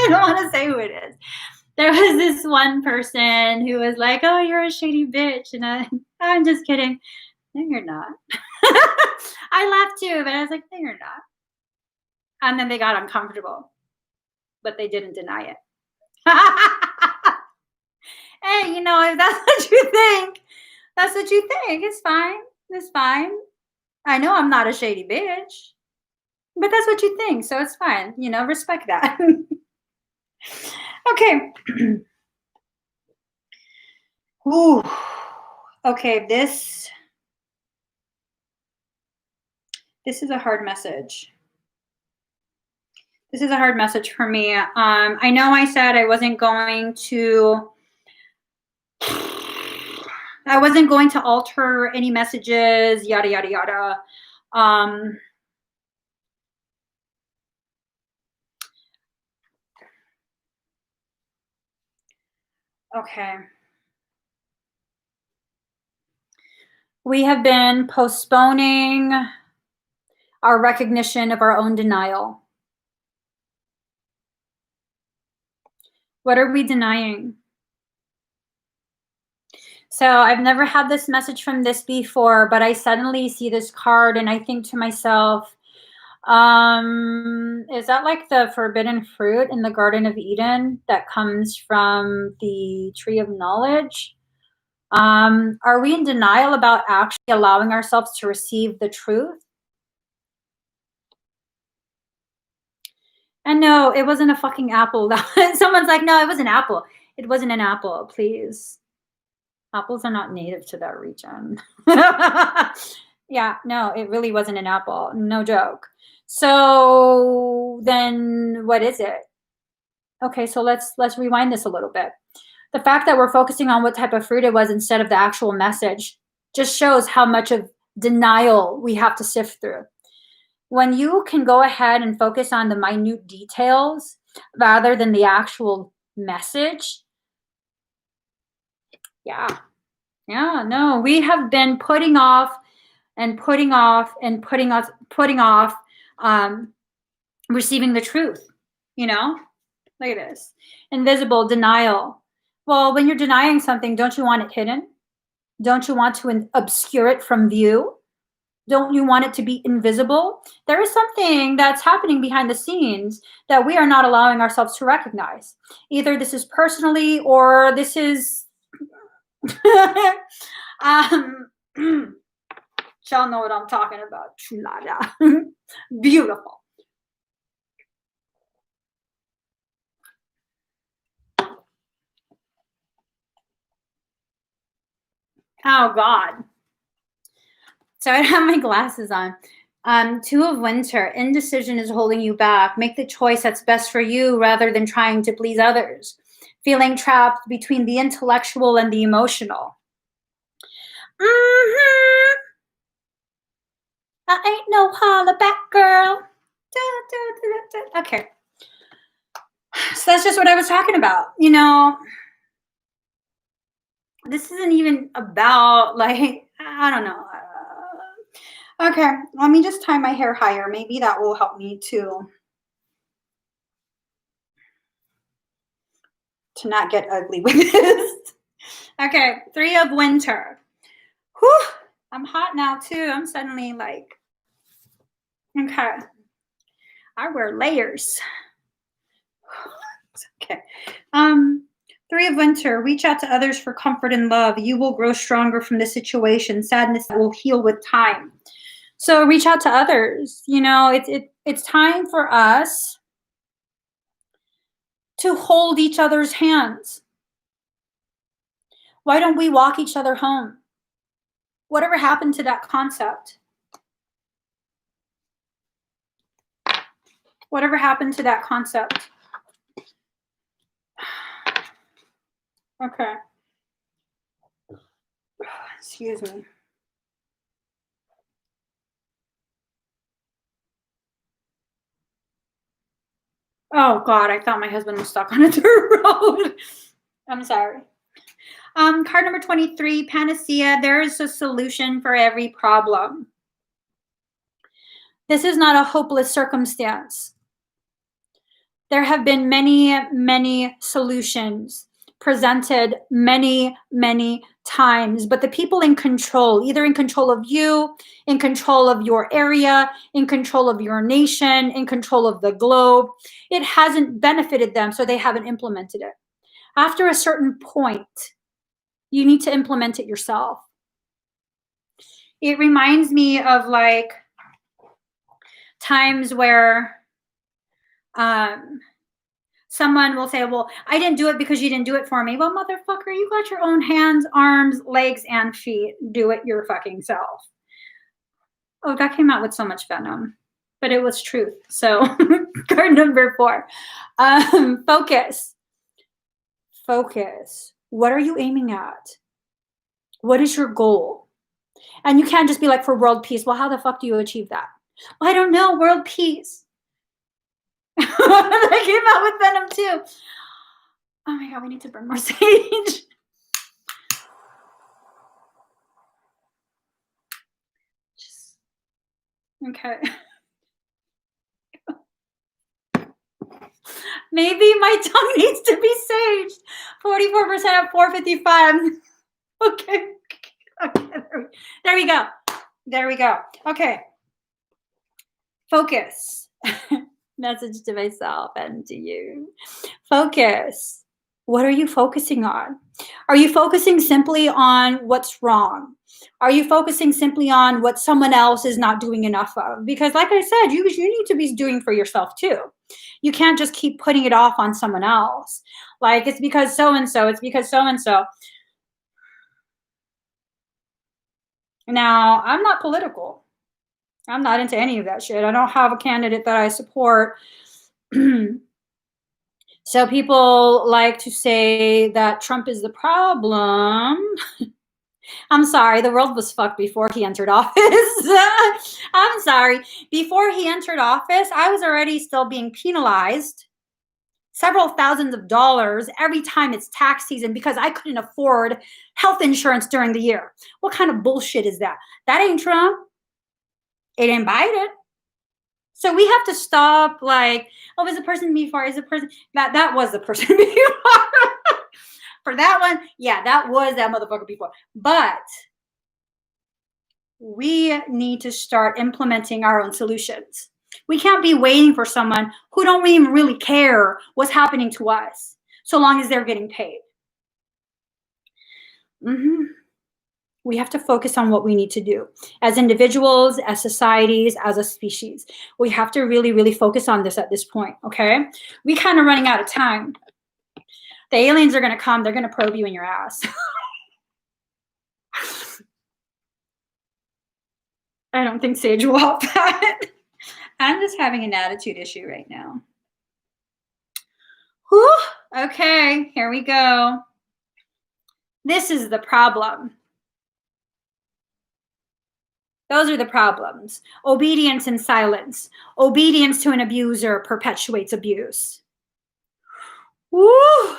don't want to say who it is. There was this one person who was like, oh, you're a shady bitch. And I'm just kidding. No, you're not. I laughed too, but I was like, no, you're not. And then they got uncomfortable, but they didn't deny it. Hey, if that's what you think, that's what you think. It's fine. It's fine. I know I'm not a shady bitch, but that's what you think. So it's fine. Respect that. Okay. Ooh. Okay, this This is a hard message. This is a hard message for me. I know I said I wasn't going to alter any messages, yada, yada, yada. Okay. We have been postponing our recognition of our own denial. What are we denying? So I've never had this message from this before, but I suddenly see this card and I think to myself, is that like the forbidden fruit in the Garden of Eden that comes from the tree of knowledge? Are we in denial about actually allowing ourselves to receive the truth? And no, it wasn't a fucking apple. Someone's like, no, it was an apple. It wasn't an apple, please. Apples are not native to that region. Yeah, no, it really wasn't an apple. No joke. So then what is it? Okay, so let's rewind this a little bit. The fact that we're focusing on what type of fruit it was instead of the actual message just shows how much of denial we have to sift through. When you can go ahead and focus on the minute details rather than the actual message, yeah, no, we have been putting off receiving the truth, you know? Look at this. Invisible denial. Well, when you're denying something, don't you want it hidden? Don't you want to obscure it from view? Don't you want it to be invisible? There is something that's happening behind the scenes that we are not allowing ourselves to recognize. Either this is personally or this is y'all know what I'm talking about. Chulada. Beautiful. Oh God. So I have my glasses on. Two of Winter. Indecision is holding you back. Make the choice that's best for you rather than trying to please others. Feeling trapped between the intellectual and the emotional. I ain't no hollaback girl. Okay. So that's just what I was talking about. You know, this isn't even about, like, I don't know. Okay, let me just tie my hair higher. Maybe that will help me to not get ugly with this. Okay, Three of Winter. Whew, I'm hot now too. I'm suddenly like, okay. I wear layers. Okay. Three of Winter. Reach out to others for comfort and love. You will grow stronger from this situation. Sadness will heal with time. So reach out to others. You know, it's time for us to hold each other's hands. Why don't we walk each other home? Whatever happened to that concept? Whatever happened to that concept? Okay. Excuse me. Oh God, I thought my husband was stuck on a dirt road. I'm sorry. Card number 23, Panacea. There is a solution for every problem. This is not a hopeless circumstance. There have been many, many solutions presented many, many times, but the people in control, either in control of you, in control of your area, in control of your nation, in control of the globe, it hasn't benefited them, so they haven't implemented it. After a certain point, you need to implement it yourself. It reminds me of like times where someone will say, well, I didn't do it because you didn't do it for me. Well, motherfucker, you got your own hands, arms, legs, and feet. Do it your fucking self. Oh, that came out with so much venom, but it was truth. So card number 4, focus. Focus. What are you aiming at? What is your goal? And you can't just be like, for world peace. Well, how the fuck do you achieve that? Well, I don't know. World peace. That came out with venom too. Oh my God, we need to burn more sage. Okay. Maybe my tongue needs to be saged. 44% at 455. Okay. Okay. There we go. There we go. Okay. Focus. Message to myself and to you. Focus. What are you focusing on? Are you focusing simply on what's wrong? Are you focusing simply on what someone else is not doing enough of? Because like I said, you need to be doing for yourself too. You can't just keep putting it off on someone else. Like, it's because so-and-so, it's because so-and-so. Now, I'm not political. I'm not into any of that shit. I don't have a candidate that I support. So people like to say that Trump is the problem. I'm sorry, the world was fucked before he entered office. I'm sorry. Before he entered office, I was already still being penalized several thousands of dollars every time it's tax season because I couldn't afford health insurance during the year. What kind of bullshit is that? That ain't Trump. It ain't Biden. So we have to stop like, oh, is the person before? Is the person that was the person before? For that one, yeah, that was that motherfucker before. But we need to start implementing our own solutions. We can't be waiting for someone who don't even really care what's happening to us, so long as they're getting paid. We have to focus on what we need to do as individuals, as societies, as a species. We have to really, really focus on this at this point, okay? We kind of running out of time. The aliens are going to come. They're going to probe you in your ass. I don't think Sage will help that. I'm just having an attitude issue right now. Whew. Okay, here we go. This is the problem. Those are the problems. Obedience and silence. Obedience to an abuser perpetuates abuse. Woo!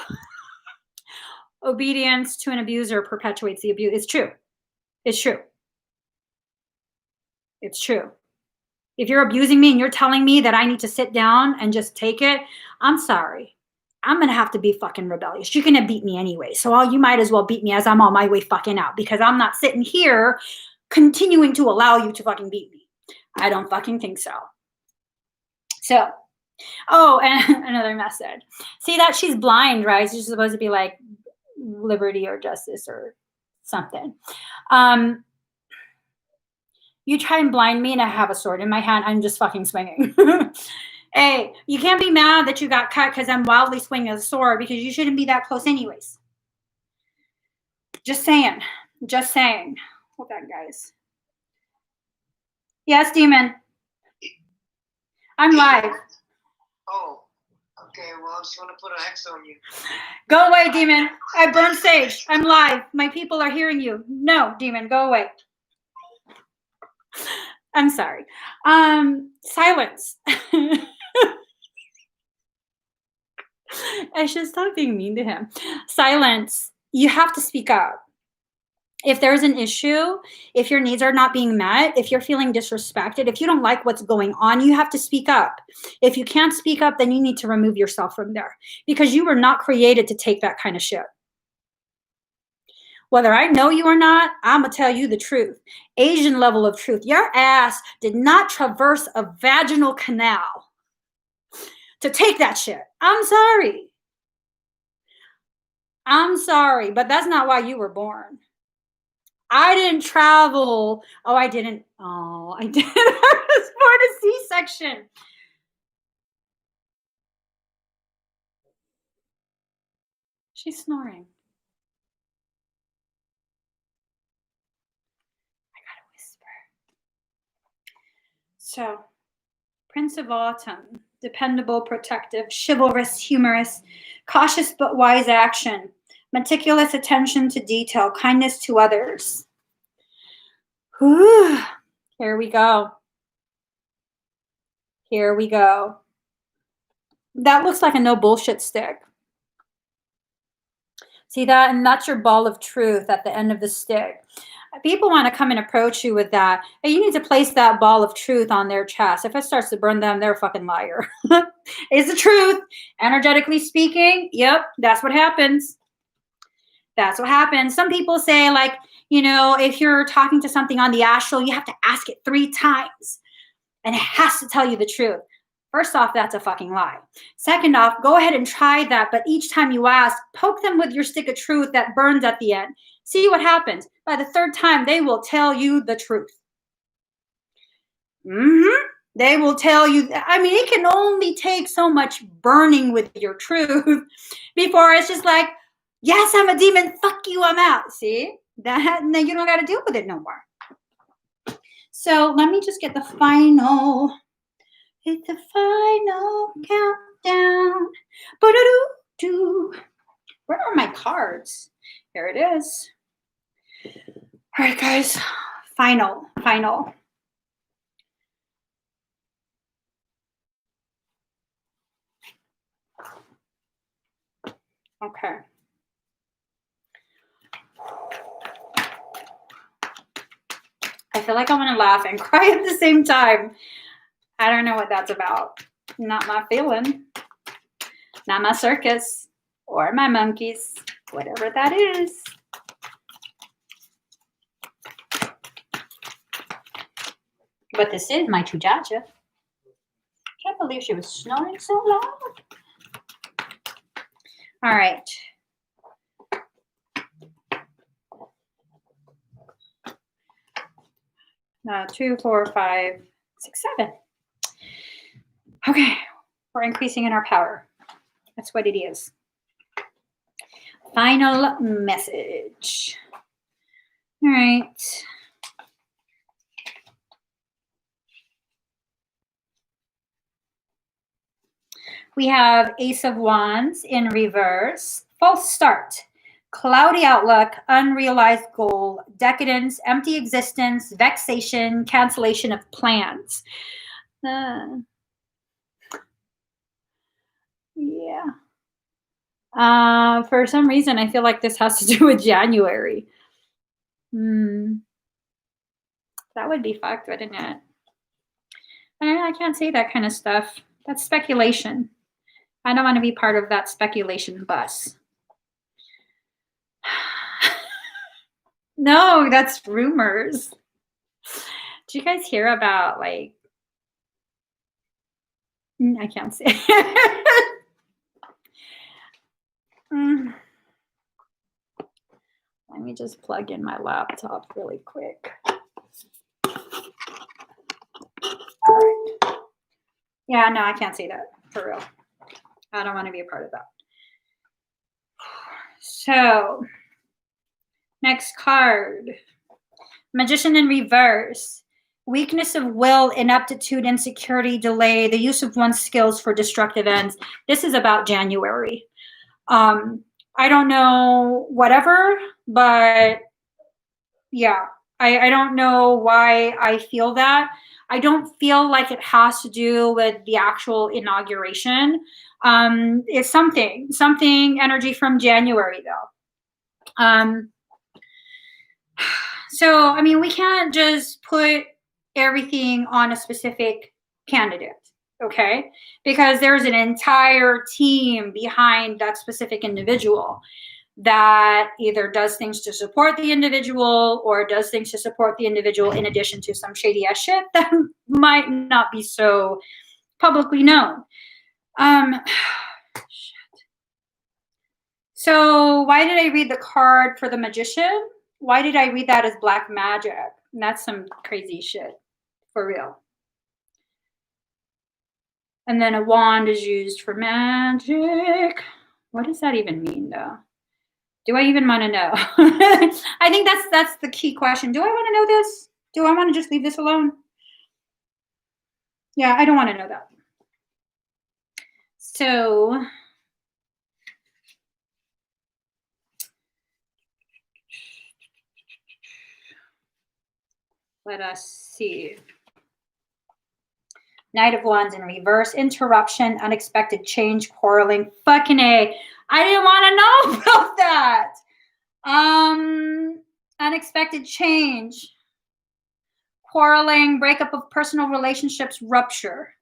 Obedience to an abuser perpetuates the abuse. It's true. It's true. It's true. If you're abusing me and you're telling me that I need to sit down and just take it, I'm sorry. I'm going to have to be fucking rebellious. You're going to beat me anyway. So you might as well beat me as I'm on my way fucking out, because I'm not sitting here continuing to allow you to fucking beat me. I don't fucking think so. So, oh, and another message. See that she's blind, right? She's supposed to be like liberty or justice or something. You try and blind me and I have a sword in my hand. I'm just fucking swinging. Hey, you can't be mad that you got cut because I'm wildly swinging a sword, because you shouldn't be that close anyways. Just saying. Just saying. Hold on, guys. Yes, Demon. I'm live. Oh, okay. Well, I'm just going to put an X on you. Go away, Demon. I burned sage. I'm live. My people are hearing you. No, Demon, go away. I'm sorry. Silence. I should stop being mean to him. Silence. You have to speak up. If there's an issue, if your needs are not being met, if you're feeling disrespected, if you don't like what's going on, you have to speak up. If you can't speak up, then you need to remove yourself from there, because you were not created to take that kind of shit. Whether I know you or not, I'm going to tell you the truth. Asian level of truth. Your ass did not traverse a vaginal canal to take that shit. I'm sorry. I'm sorry, but that's not why you were born. I didn't travel. Oh, I didn't. Oh, I didn't. I was born a C-section. She's snoring. I gotta whisper. So, Prince of Autumn, dependable, protective, chivalrous, humorous, cautious but wise action, meticulous attention to detail, kindness to others. Whew. Here we go. Here we go. That looks like a no bullshit stick. See that? And that's your ball of truth at the end of the stick. People want to come and approach you with that. And you need to place that ball of truth on their chest. If it starts to burn them, they're a fucking liar. It's the truth. Energetically speaking, yep, that's what happens. That's what happens. Some people say, like, you know, if you're talking to something on the astral, you have to ask it 3 times. And it has to tell you the truth. First off, that's a fucking lie. Second off, go ahead and try that. But each time you ask, poke them with your stick of truth that burns at the end. See what happens. By the 3rd time, they will tell you the truth. They will tell you. I mean, it can only take so much burning with your truth before it's just like, yes, I'm a demon. Fuck you, I'm out. See? That, and then you don't got to deal with it no more. So let me just get the final. Hit the final countdown. Ba-da-doo-doo. Where are my cards? Here it is. All right, guys. Final. Okay. I feel like I want to laugh and cry at the same time. I don't know what that's about. Not my feeling. Not my circus or my monkeys. Whatever that is. But this is my chuchacha. Can't believe she was snoring so loud. All right. Now 2, 4, 5, 6, 7. Okay, we're increasing in our power. That's what it is. Final message. All right. We have Ace of Wands in reverse, false start, cloudy outlook, unrealized goal, decadence, empty existence, vexation, cancellation of plans. Yeah. For some reason, I feel like this has to do with January. That would be fucked, wouldn't it? I can't say that kind of stuff. That's speculation. I don't want to be part of that speculation bus. No, that's rumors. Do you guys hear about, like, I can't say. Let me just plug in my laptop really quick. All right. Yeah, no, I can't say that for real. I don't want to be a part of that. So, next card. Magician in reverse. Weakness of will, ineptitude, insecurity, delay, the use of one's skills for destructive ends. This is about January. I don't know whatever, but yeah, I don't know why I feel that. I don't feel like it has to do with the actual inauguration. It's something energy from January though. So, I mean, we can't just put everything on a specific candidate, okay? Because there's an entire team behind that specific individual that either does things to support the individual or does things to support the individual in addition to some shady ass shit that might not be so publicly known. Shit. So why did I read the card for the magician? Why did I read that as black magic? And that's some crazy shit, for real. And then a wand is used for magic. What does that even mean, though? Do I even want to know? I think that's the key question. Do I want to know this? Do I want to just leave this alone? Yeah, I don't want to know that. So let us see. Knight of Wands in reverse, interruption, unexpected change, quarreling. Fucking A. I didn't want to know about that. Unexpected change, quarreling, breakup of personal relationships, rupture.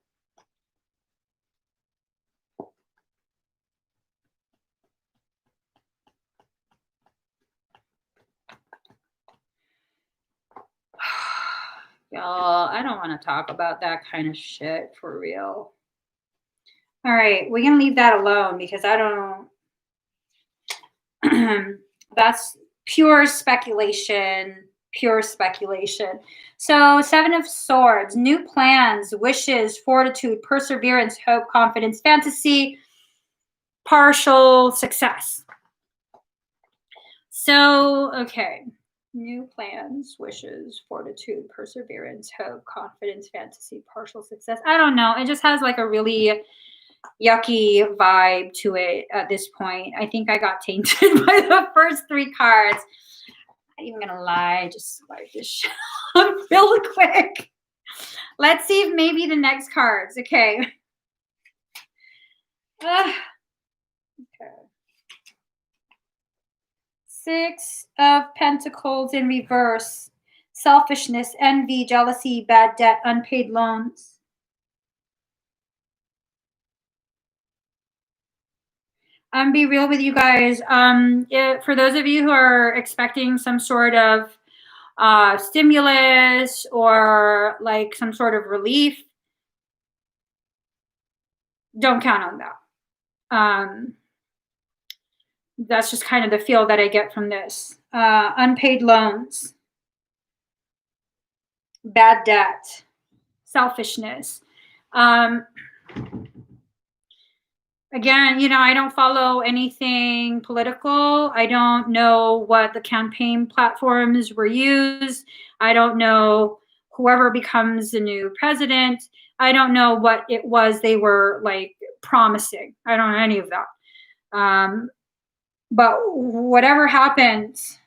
Y'all, I don't want to talk about that kind of shit for real. All right, we're going to leave that alone because I don't. That's pure speculation. Pure speculation. So, Seven of Swords, new plans, wishes, fortitude, perseverance, hope, confidence, fantasy, partial success. So, okay. New plans, wishes, fortitude, perseverance, hope, confidence, fantasy, partial success. I don't know. It just has like a really yucky vibe to it at this point. I think I got tainted by the first three cards. I'm not even gonna lie, just swipe this shit up real quick. Let's see if maybe the next cards. Okay. Okay. Six of Pentacles in reverse. Selfishness, envy, jealousy, bad debt, unpaid loans. Be real with you guys. For those of you who are expecting some sort of stimulus or like some sort of relief, don't count on that. That's just kind of the feel that I get from this. Unpaid loans, bad debt, selfishness. Again, you know, I don't follow anything political. I don't know what the campaign platforms were used. I don't know whoever becomes the new president. I don't know what it was they were like promising. I don't know any of that. But whatever happens,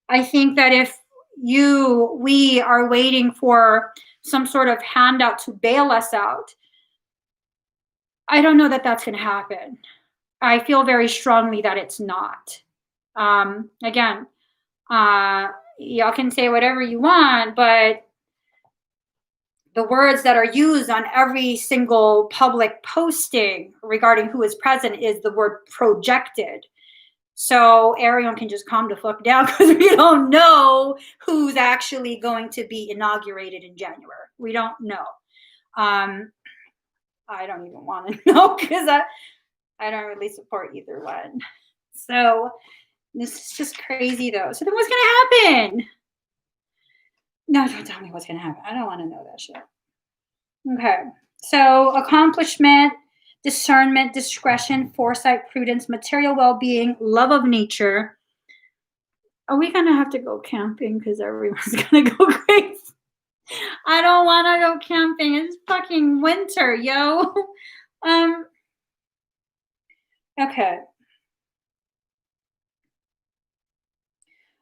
I think that if we are waiting for some sort of handout to bail us out, I don't know that that's going to happen. I feel very strongly that it's not. Again, y'all can say whatever you want, but the words that are used on every single public posting regarding who is president is the word projected. So everyone can just calm the fuck down because we don't know who's actually going to be inaugurated in January. We don't know. I don't even want to know because I don't really support either one. So this is just crazy though. So then what's going to happen? No, don't tell me what's going to happen. I don't want to know that shit. Okay. So accomplishment, discernment, discretion, foresight, prudence, material well-being, love of nature. Are we going to have to go camping because everyone's going to go crazy? I don't want to go camping. It's fucking winter, yo. Okay.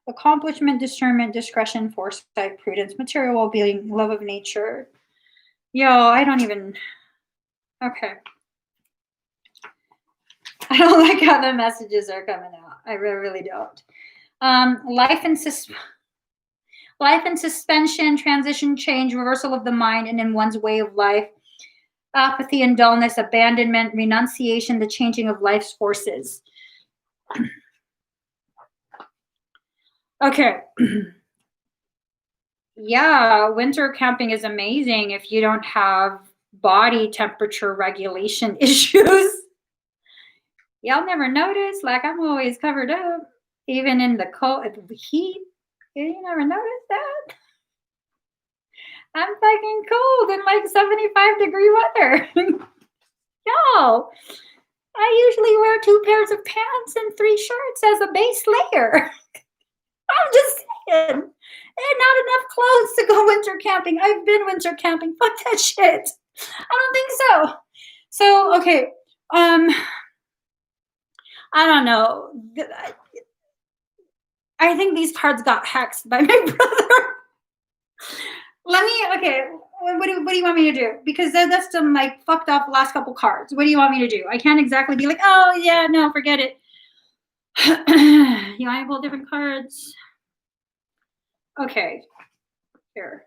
Accomplishment, discernment, discretion, foresight, prudence, material well-being, love of nature. Yo, I don't even. Okay. I don't like how the messages are coming out. I really don't. Life in suspension, transition, change, reversal of the mind and in one's way of life, apathy and dullness, abandonment, renunciation, the changing of life's forces. Okay. Yeah, winter camping is amazing if you don't have body temperature regulation issues. Y'all never notice, like I'm always covered up, even in the cold, the heat. You never notice that? I'm fucking cold in like 75-degree weather. Y'all, I usually wear 2 pairs of pants and 3 shirts as a base layer. I'm just saying. And not enough clothes to go winter camping. I've been winter camping. Fuck that shit. I don't think so. So, okay. I don't know. I think these cards got hexed by my brother. Okay. What do you want me to do? Because that's some like fucked up last couple cards. What do you want me to do? I can't exactly be like, oh yeah, no, forget it. You want to pull different cards? Okay. Here.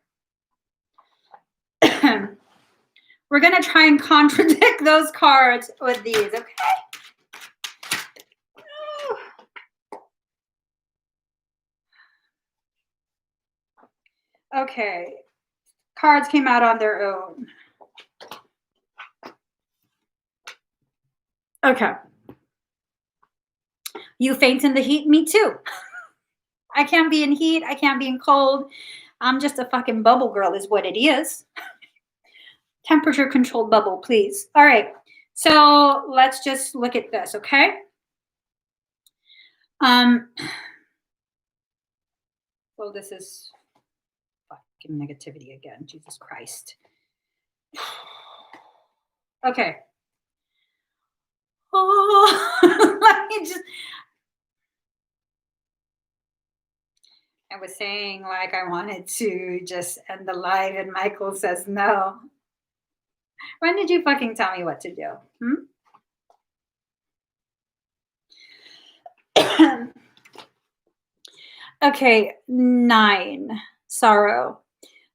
We're gonna try and contradict those cards with these, okay? Okay. Cards came out on their own. Okay. You faint in the heat? Me too. I can't be in heat. I can't be in cold. I'm just a fucking bubble girl is what it is. Temperature controlled bubble, please. All right. So let's just look at this, okay? Well, this is fucking negativity again. Jesus Christ. Okay. Oh, let me just. I was saying like I wanted to just end the live, and Michael says no. When did you fucking tell me what to do? Okay, 9, sorrow.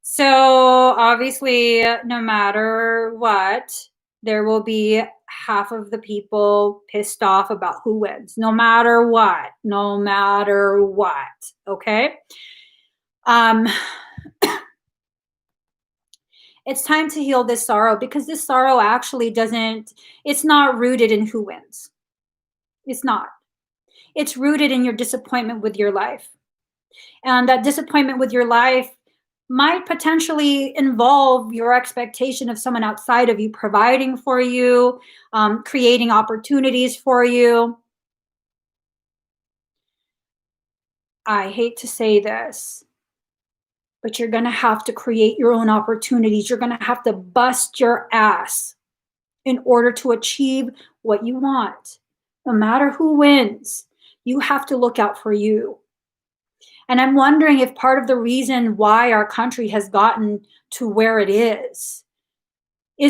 So obviously, no matter what, there will be half of the people pissed off about who wins, no matter what, okay? It's time to heal this sorrow, because this sorrow actually it's not rooted in who wins. It's not. It's rooted in your disappointment with your life. And that disappointment with your life might potentially involve your expectation of someone outside of you providing for you, creating opportunities for you. I hate to say this, but you're going to have to create your own opportunities. You're going to have to bust your ass in order to achieve what you want. No matter who wins, you have to look out for you. And I'm wondering if part of the reason why our country has gotten to where it is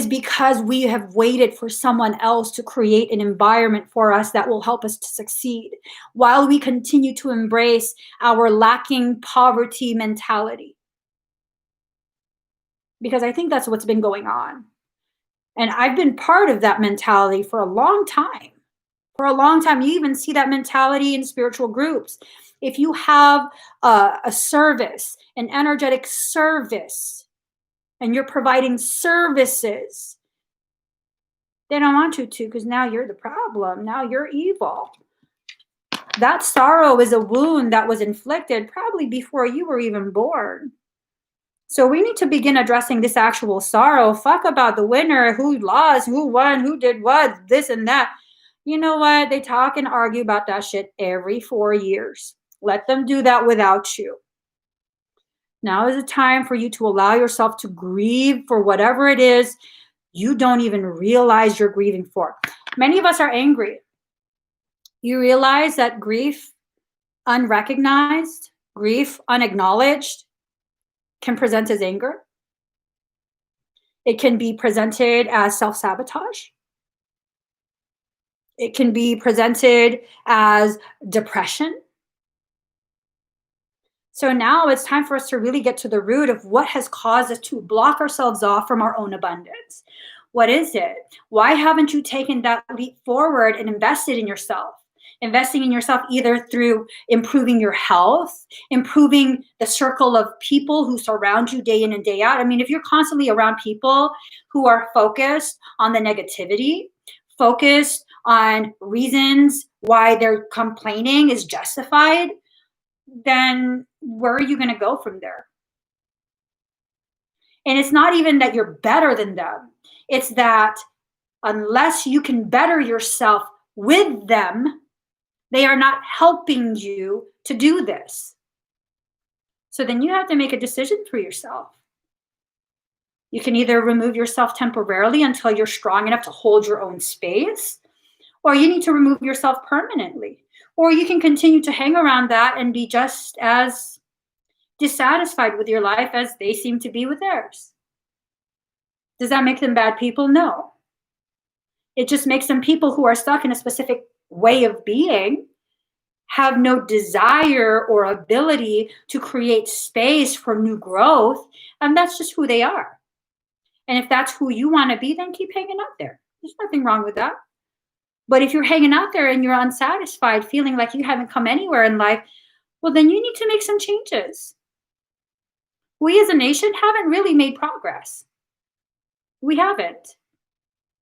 because we have waited for someone else to create an environment for us that will help us to succeed, while we continue to embrace our lacking poverty mentality. Because I think that's what's been going on. And I've been part of that mentality for a long time. For a long time. You even see that mentality in spiritual groups. If you have a service, an energetic service, and you're providing services, they don't want you to, because now you're the problem. Now you're evil. That sorrow is a wound that was inflicted probably before you were even born. So we need to begin addressing this actual sorrow. Fuck about the winner, who lost, who won, who did what, this and that. You know what? They talk and argue about that shit every 4 years. Let them do that without you. Now is the time for you to allow yourself to grieve for whatever it is you don't even realize you're grieving for. Many of us are angry. You realize that grief unrecognized, grief unacknowledged can present as anger. It can be presented as self-sabotage. It can be presented as depression. So now it's time for us to really get to the root of what has caused us to block ourselves off from our own abundance. What is it? Why haven't you taken that leap forward and invested in yourself? Investing in yourself either through improving your health, improving the circle of people who surround you day in and day out. I mean, if you're constantly around people who are focused on the negativity, focused on reasons why their complaining is justified, then where are you going to go from there? And it's not even that you're better than them. It's that unless you can better yourself with them, they are not helping you to do this. So then you have to make a decision for yourself. You can either remove yourself temporarily until you're strong enough to hold your own space, or you need to remove yourself permanently. Or you can continue to hang around that and be just as dissatisfied with your life as they seem to be with theirs. Does that make them bad people? No. It just makes them people who are stuck in a specific way of being, have no desire or ability to create space for new growth, and that's just who they are. And if that's who you want to be, then keep hanging out there. There's nothing wrong with that. But if you're hanging out there and you're unsatisfied, feeling like you haven't come anywhere in life, well, then you need to make some changes. We as a nation haven't really made progress. We haven't.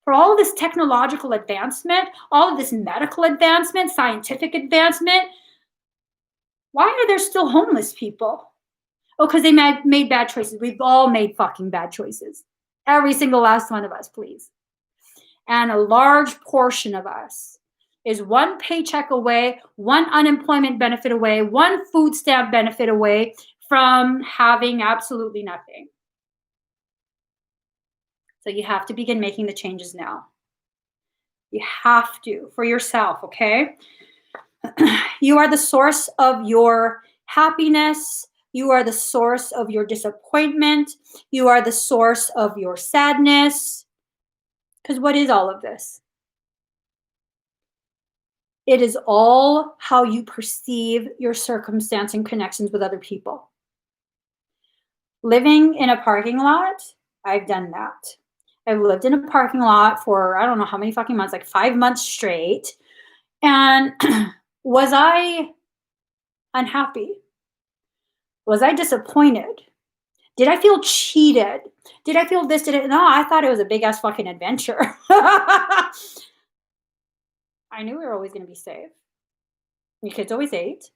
For all this technological advancement, all of this medical advancement, scientific advancement, why are there still homeless people? Oh, because they made bad choices. We've all made fucking bad choices. Every single last one of us, please. And a large portion of us is one paycheck away, one unemployment benefit away, one food stamp benefit away from having absolutely nothing. So you have to begin making the changes now. You have to, for yourself, okay? You are the source of your happiness. You are the source of your disappointment. You are the source of your sadness. Because what is all of this? It is all how you perceive your circumstance and connections with other people. Living in a parking lot, I've done that. I've lived in a parking lot for I don't know how many fucking months, like 5 months straight. And was I unhappy? Was I disappointed? Did I feel cheated? Did I feel this? No, I thought it was a big ass fucking adventure. I knew we were always going to be safe. Your kids always ate.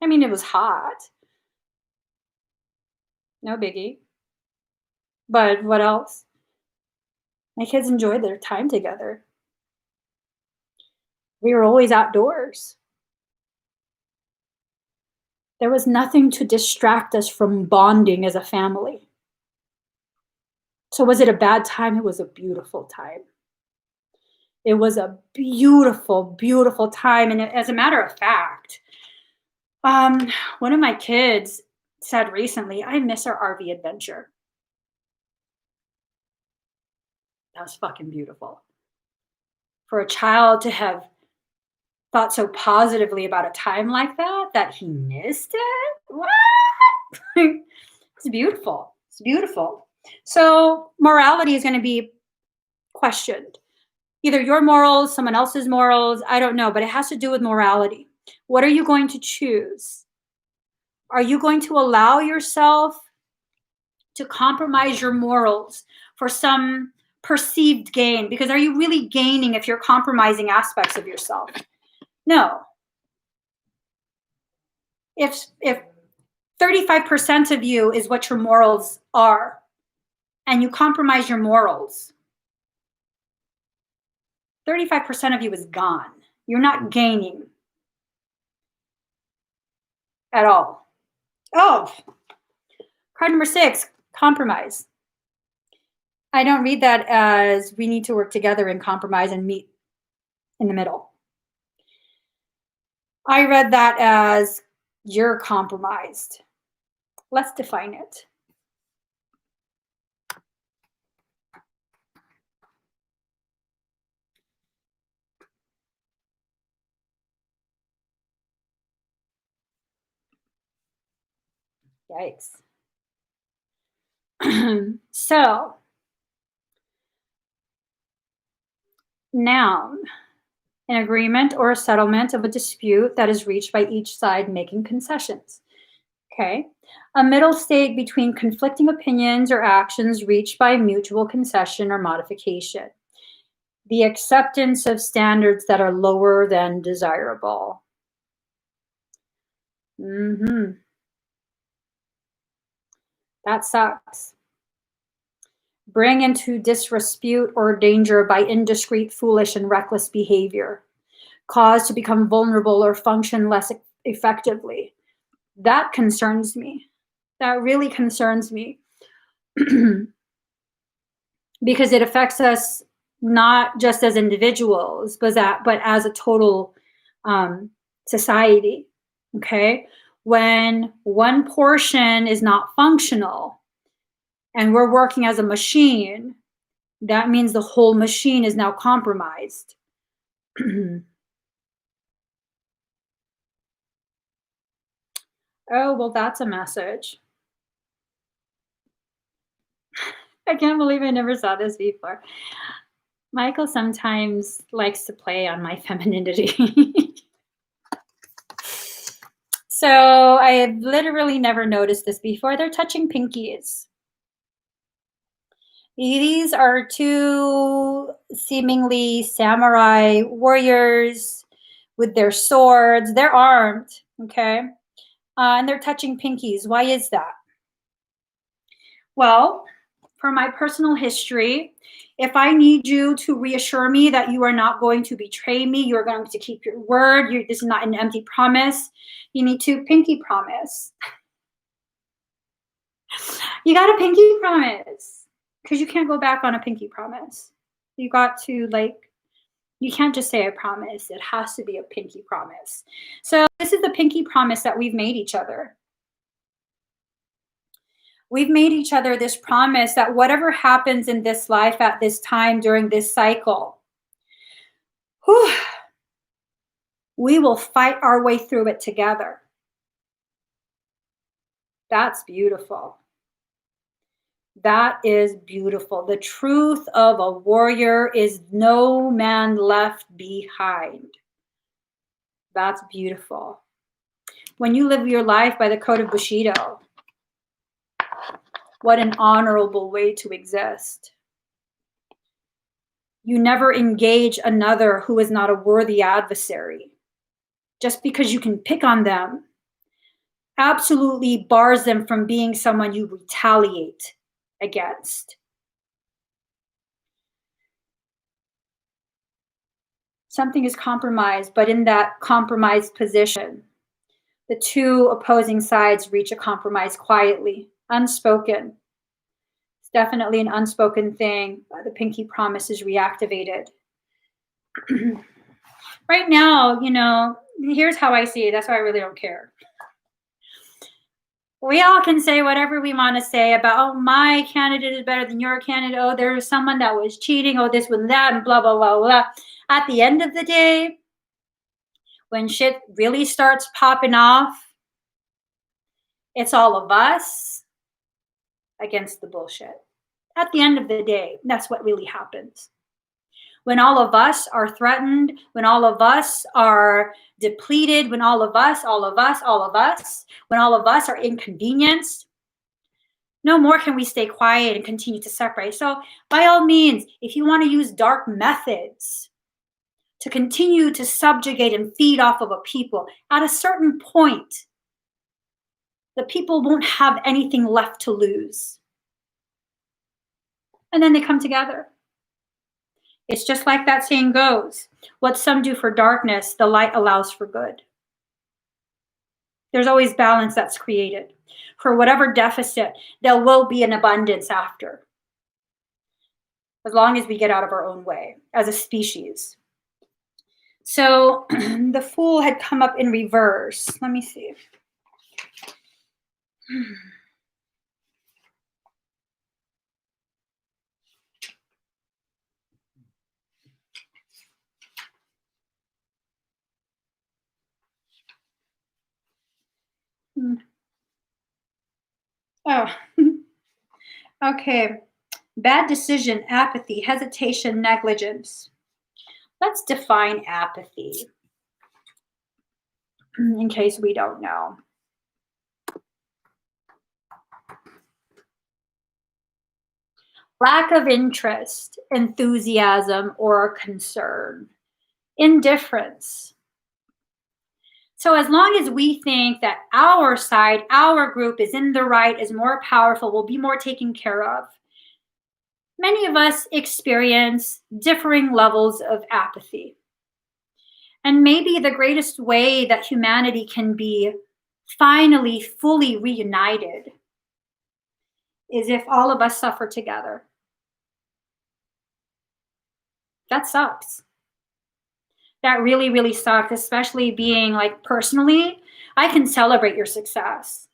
I mean, it was hot. No biggie. But what else? My kids enjoyed their time together. We were always outdoors. There was nothing to distract us from bonding as a family. So was it a bad time? It was a beautiful time. It was a beautiful, beautiful time. And as a matter of fact, one of my kids said recently, I miss our RV adventure. That was fucking beautiful. For a child to have thought so positively about a time like that he missed it? What? It's beautiful. It's beautiful. So morality is going to be questioned. Either your morals, someone else's morals, I don't know, but it has to do with morality. What are you going to choose? Are you going to allow yourself to compromise your morals for some perceived gain? Because are you really gaining if you're compromising aspects of yourself? No. If 35% of you is what your morals are, and you compromise your morals, 35% of you is gone. You're not gaining at all. Oh, card number 6, compromise. I don't read that as we need to work together and compromise and meet in the middle. I read that as you're compromised. Let's define it. Yikes. So, noun, an agreement or a settlement of a dispute that is reached by each side making concessions. Okay. A middle state between conflicting opinions or actions reached by mutual concession or modification. The acceptance of standards that are lower than desirable. That sucks. Bring into disrepute or danger by indiscreet, foolish, and reckless behavior. Cause to become vulnerable or function less effectively. That concerns me. That really concerns me. Because it affects us not just as individuals, but as a total society. Okay? When one portion is not functional and we're working as a machine, that means the whole machine is now compromised. Oh, well, that's a message. I can't believe I never saw this before. Michael sometimes likes to play on my femininity. So I have literally never noticed this before. They're touching pinkies. These are two seemingly samurai warriors with their swords. They're armed, okay? And they're touching pinkies. Why is that? Well, for my personal history, if I need you to reassure me that you are not going to betray me, you're going to keep your word, this is not an empty promise, you need to pinky promise. You got a pinky promise because you can't go back on a pinky promise. You got to, like, you can't just say I promise. It has to be a pinky promise. So this is the pinky promise that we've made each other. We've made each other this promise that whatever happens in this life at this time during this cycle, we will fight our way through it together. That's beautiful. That is beautiful. The truth of a warrior is no man left behind. That's beautiful. When you live your life by the code of Bushido, what an honorable way to exist. You never engage another who is not a worthy adversary. Just because you can pick on them absolutely bars them from being someone you retaliate against. Something is compromised, but in that compromised position, the two opposing sides reach a compromise quietly, unspoken. It's definitely an unspoken thing. The pinky promise is reactivated. Right now, here's how I see it. That's why I really don't care. We all can say whatever we want to say about, oh, my candidate is better than your candidate. Oh, there's someone that was cheating. Oh, this one, that, and blah, blah, blah, blah. At the end of the day, when shit really starts popping off, it's all of us against the bullshit. At the end of the day, that's what really happens. When all of us are threatened, when all of us are depleted, when all of us, when all of us are inconvenienced, no more can we stay quiet and continue to separate. So by all means, if you want to use dark methods to continue to subjugate and feed off of a people, at a certain point, the people won't have anything left to lose. And then they come together. It's just like that saying goes, what some do for darkness, the light allows for good. There's always balance that's created. For whatever deficit, there will be an abundance after. As long as we get out of our own way as a species. So the Fool had come up in reverse. Let me see. Oh, okay. Bad decision, apathy, hesitation, negligence. Let's define apathy in case we don't know. Lack of interest, enthusiasm, or concern. Indifference. So as long as we think that our side, our group is in the right, is more powerful, will be more taken care of, many of us experience differing levels of apathy. And maybe the greatest way that humanity can be finally fully reunited is if all of us suffer together. That sucks. That really, really sucks, especially being like personally, I can celebrate your success.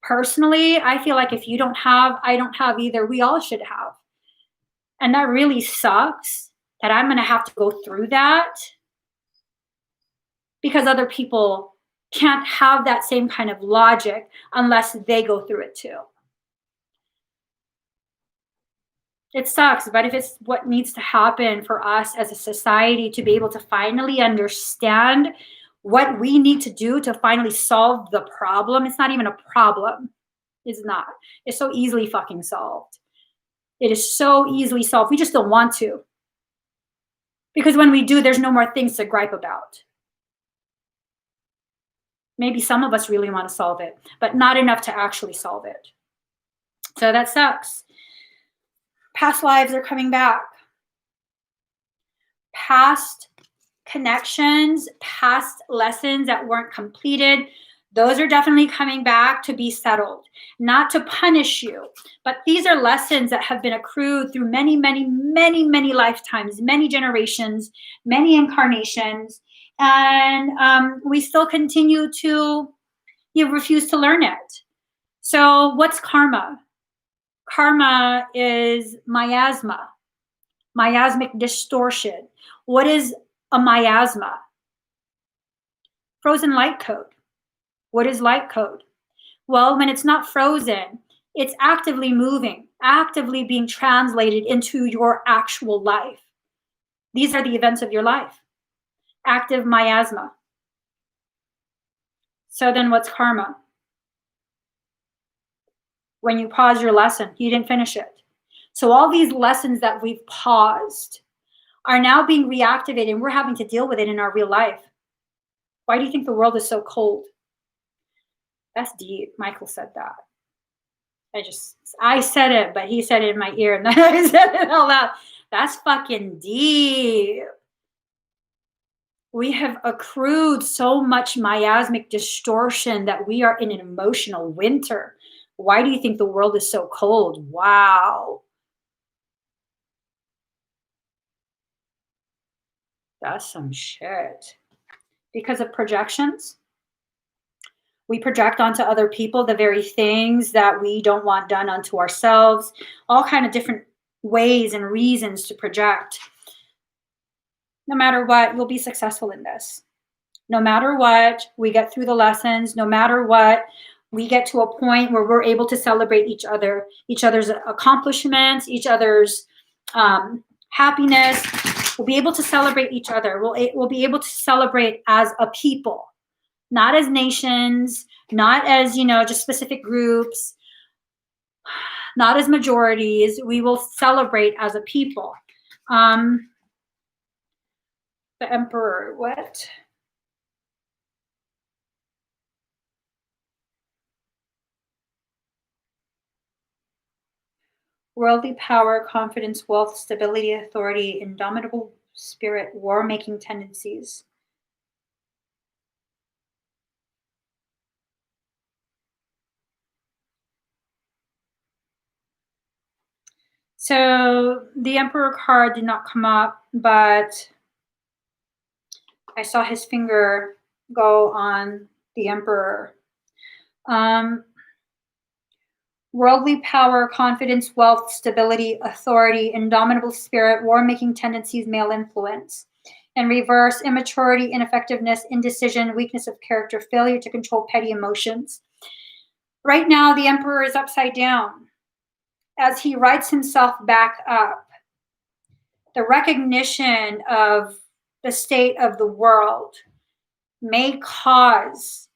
Personally, I feel like if you don't have, I don't have either. We all should have. And that really sucks that I'm going to have to go through that because other people can't have that same kind of logic unless they go through it too. It sucks, but if it's what needs to happen for us as a society to be able to finally understand what we need to do to finally solve the problem, it's not even a problem. It's not. It's so easily fucking solved. It is so easily solved. We just don't want to. Because when we do, there's no more things to gripe about. Maybe some of us really want to solve it, but not enough to actually solve it. So that sucks. Past lives are coming back. Past connections, past lessons that weren't completed, those are definitely coming back to be settled. Not to punish you, but these are lessons that have been accrued through many, many, many, many lifetimes, many generations, many incarnations. And we still continue to refuse to learn it. So what's karma? Karma is miasma, miasmic distortion. What is a miasma? Frozen light code. What is light code? Well, when it's not frozen, it's actively moving, actively being translated into your actual life. These are the events of your life. Active miasma. So then what's karma? When you pause your lesson, you didn't finish it. So all these lessons that we've paused are now being reactivated and we're having to deal with it in our real life. Why do you think the world is so cold? That's deep. Michael said that. I said it, but he said it in my ear and then I said it out loud. That's fucking deep. We have accrued so much miasmic distortion that we are in an emotional winter. Why do you think the world is so cold? Wow. That's some shit. Because of projections. We project onto other people the very things that we don't want done unto ourselves. All kind of different ways and reasons to project. No matter what, you'll be successful in this. No matter what, we get through the lessons. No matter what, we get to a point where we're able to celebrate each other's accomplishments, each other's happiness. We'll be able to celebrate each other. We'll be able to celebrate as a people, not as nations, not as, just specific groups, not as majorities. We will celebrate as a people. The Emperor, what? Worldly power, confidence, wealth, stability, authority, indomitable spirit, war-making tendencies. So the Emperor card did not come up, but I saw his finger go on the Emperor. Worldly power, confidence, wealth, stability, authority, indomitable spirit, war-making tendencies, male influence. In reverse, immaturity, ineffectiveness, indecision, weakness of character, failure to control petty emotions. Right now, the Emperor is upside down. As he writes himself back up, the recognition of the state of the world may cause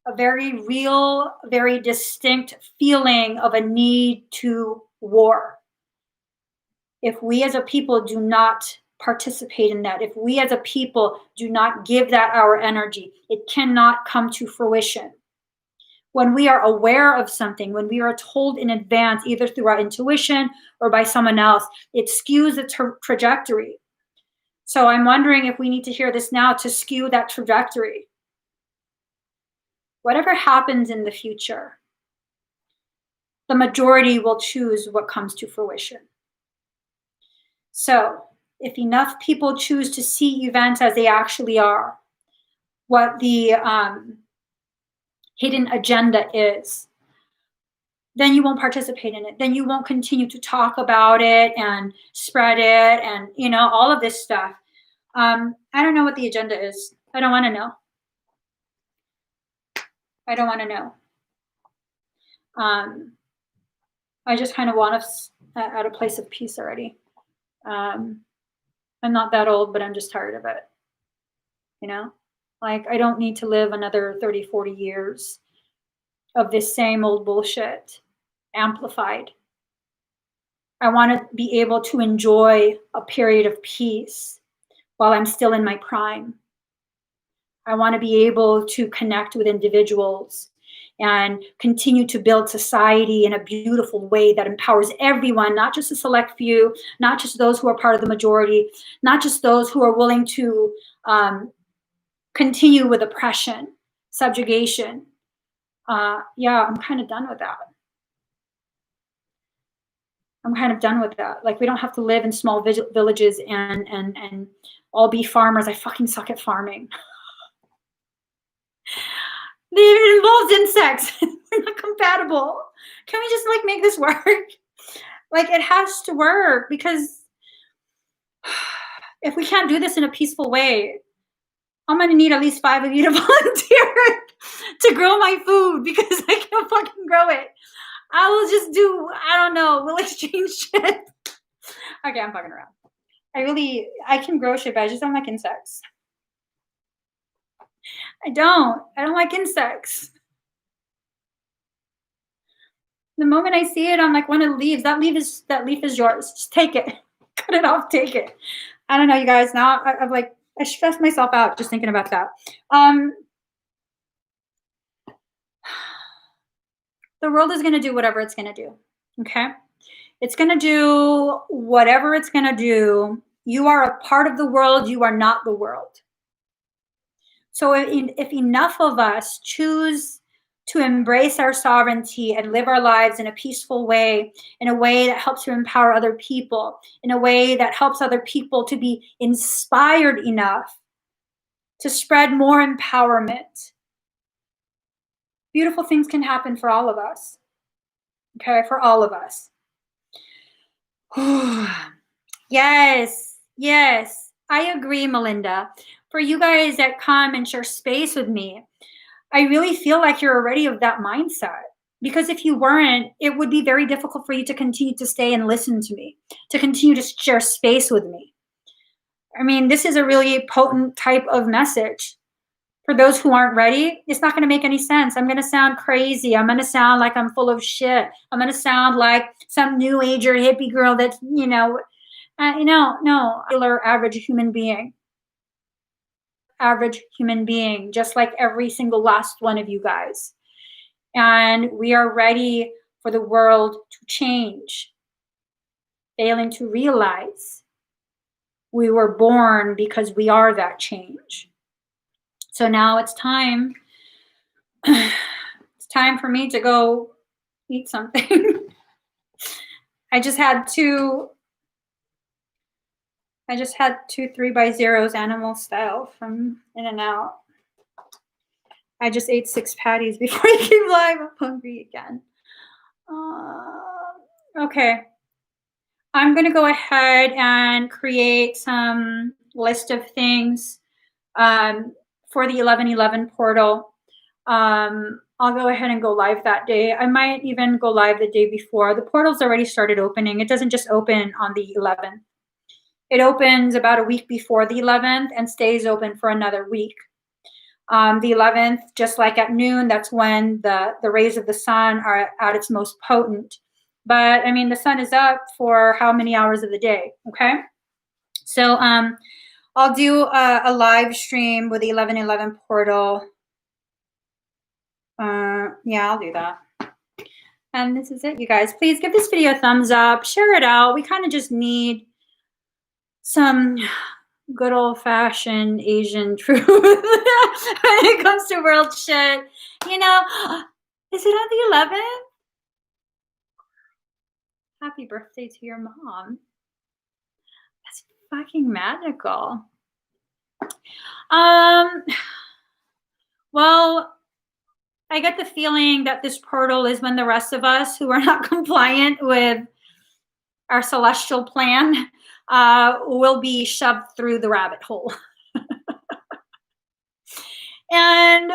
a very real, very distinct feeling of a need to war. If we as a people do not participate in that, if we as a people do not give that our energy, it cannot come to fruition. When we are aware of something, when we are told in advance, either through our intuition or by someone else, it skews the trajectory. So I'm wondering if we need to hear this now to skew that trajectory. whatever happens in the future, the majority will choose what comes to fruition. So if enough people choose to see events as they actually are, what the hidden agenda is, then you won't participate in it. Then you won't continue to talk about it and spread it and, you know, all of this stuff. I don't know what the agenda is. I don't want to know. I don't want to know. I just kind of want us at a place of peace already. I'm not that old, but I'm just tired of it. You know, like I don't need to live another 30, 40 years of this same old bullshit amplified. I want to be able to enjoy a period of peace while I'm still in my prime. I want to be able to connect with individuals and continue to build society in a beautiful way that empowers everyone, not just a select few, not just those who are part of the majority, not just those who are willing to continue with oppression, subjugation. Yeah, I'm kind of done with that. I'm kind of done with that. Like, we don't have to live in small villages and all be farmers. I fucking suck at farming. It involves insects. We're not compatible. Can we just like make this work? Like, it has to work, because if we can't do this in a peaceful way, I'm gonna need at least 5 of you to volunteer to grow my food, because I can't fucking grow it. I will just do, I don't know, we'll exchange shit. Okay, I'm fucking around. I can grow shit, but I just don't like insects. I don't like insects. The moment I see it, I'm like, one of the leaves, that leaf is yours. Just take it. Cut it off, take it. I don't know, you guys. Now I stress myself out just thinking about that. The world is going to do whatever it's going to do. Okay? It's going to do whatever it's going to do. You are a part of the world. You are not the world. So if enough of us choose to embrace our sovereignty and live our lives in a peaceful way, in a way that helps to empower other people, in a way that helps other people to be inspired enough to spread more empowerment, beautiful things can happen for all of us. Okay, for all of us. Yes, I agree, Melinda. For you guys that come and share space with me, I really feel like you're already of that mindset. Because if you weren't, it would be very difficult for you to continue to stay and listen to me, to continue to share space with me. I mean, this is a really potent type of message. For those who aren't ready, it's not going to make any sense. I'm going to sound crazy. I'm going to sound like I'm full of shit. I'm going to sound like some new ager hippie girl that's, no, average human being. Average human being, just like every single last one of you guys. And we are ready for the world to change. Failing to realize we were born because we are that change. So now it's time. It's time for me to go eat something. I just had two 3x0s animal style from In-N-Out. I just ate 6 patties before I came live. I'm hungry again. Okay. I'm going to go ahead and create some list of things for the 11/11 portal. I'll go ahead and go live that day. I might even go live the day before. The portal's already started opening. It doesn't just open on the 11th. It opens about a week before the 11th and stays open for another week. The 11th, just like at noon, that's when the rays of the sun are at its most potent. But I mean, the sun is up for how many hours of the day? Okay. So I'll do a live stream with the 11/11 portal. Yeah, I'll do that. And this is it, you guys. Please give this video a thumbs up. Share it out. We kind of just need some good old-fashioned Asian truth when it comes to world shit. You know, is it on the 11th? Happy birthday to your mom. That's fucking magical. Well, I get the feeling that this portal is when the rest of us who are not compliant with our celestial plan will be shoved through the rabbit hole. And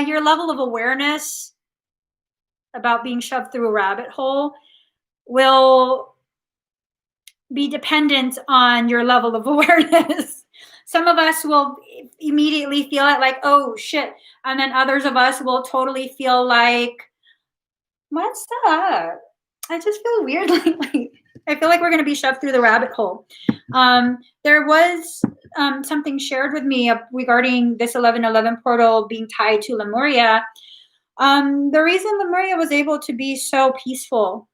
your level of awareness about being shoved through a rabbit hole will be dependent on your level of awareness. Some of us will immediately feel it like, oh shit. And then others of us will totally feel like, what's up? I just feel weird lately. I feel like we're going to be shoved through the rabbit hole. There was something shared with me regarding this 1111 portal being tied to Lemuria. The reason Lemuria was able to be so peaceful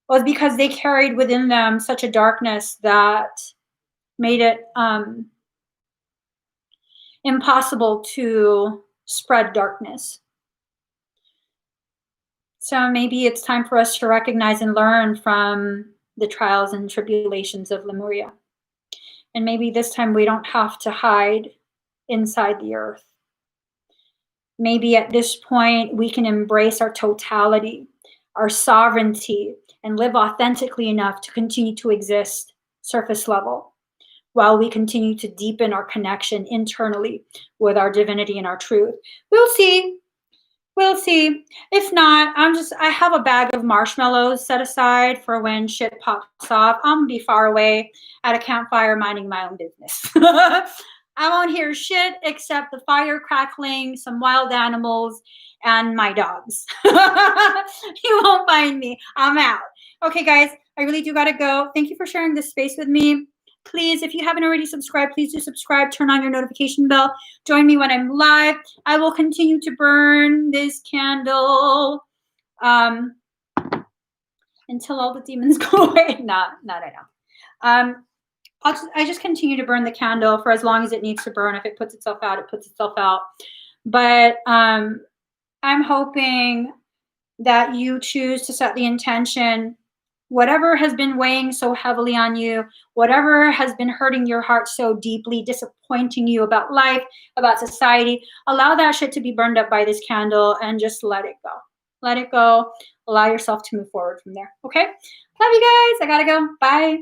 was because they carried within them such a darkness that made it impossible to spread darkness. So maybe it's time for us to recognize and learn from the trials and tribulations of Lemuria. And maybe this time we don't have to hide inside the earth. Maybe at this point we can embrace our totality, our sovereignty, and live authentically enough to continue to exist surface level while we continue to deepen our connection internally with our divinity and our truth. We'll see. We'll see. If not, I have a bag of marshmallows set aside for when shit pops off. I'm gonna be far away at a campfire minding my own business. I won't hear shit except the fire crackling, some wild animals, and my dogs. You won't find me. I'm out. Okay, guys, I really do gotta go. Thank you for sharing this space with me. Please, if you haven't already subscribed, please do subscribe. Turn on your notification bell. Join me when I'm live. I will continue to burn this candle until all the demons go away. Not I know. I just continue to burn the candle for as long as it needs to burn. If it puts itself out, it puts itself out. But I'm hoping that you choose to set the intention. Whatever has been weighing so heavily on you, whatever has been hurting your heart so deeply, disappointing you about life, about society, allow that shit to be burned up by this candle and just let it go. Let it go. Allow yourself to move forward from there. Okay? Love you guys. I gotta go. Bye.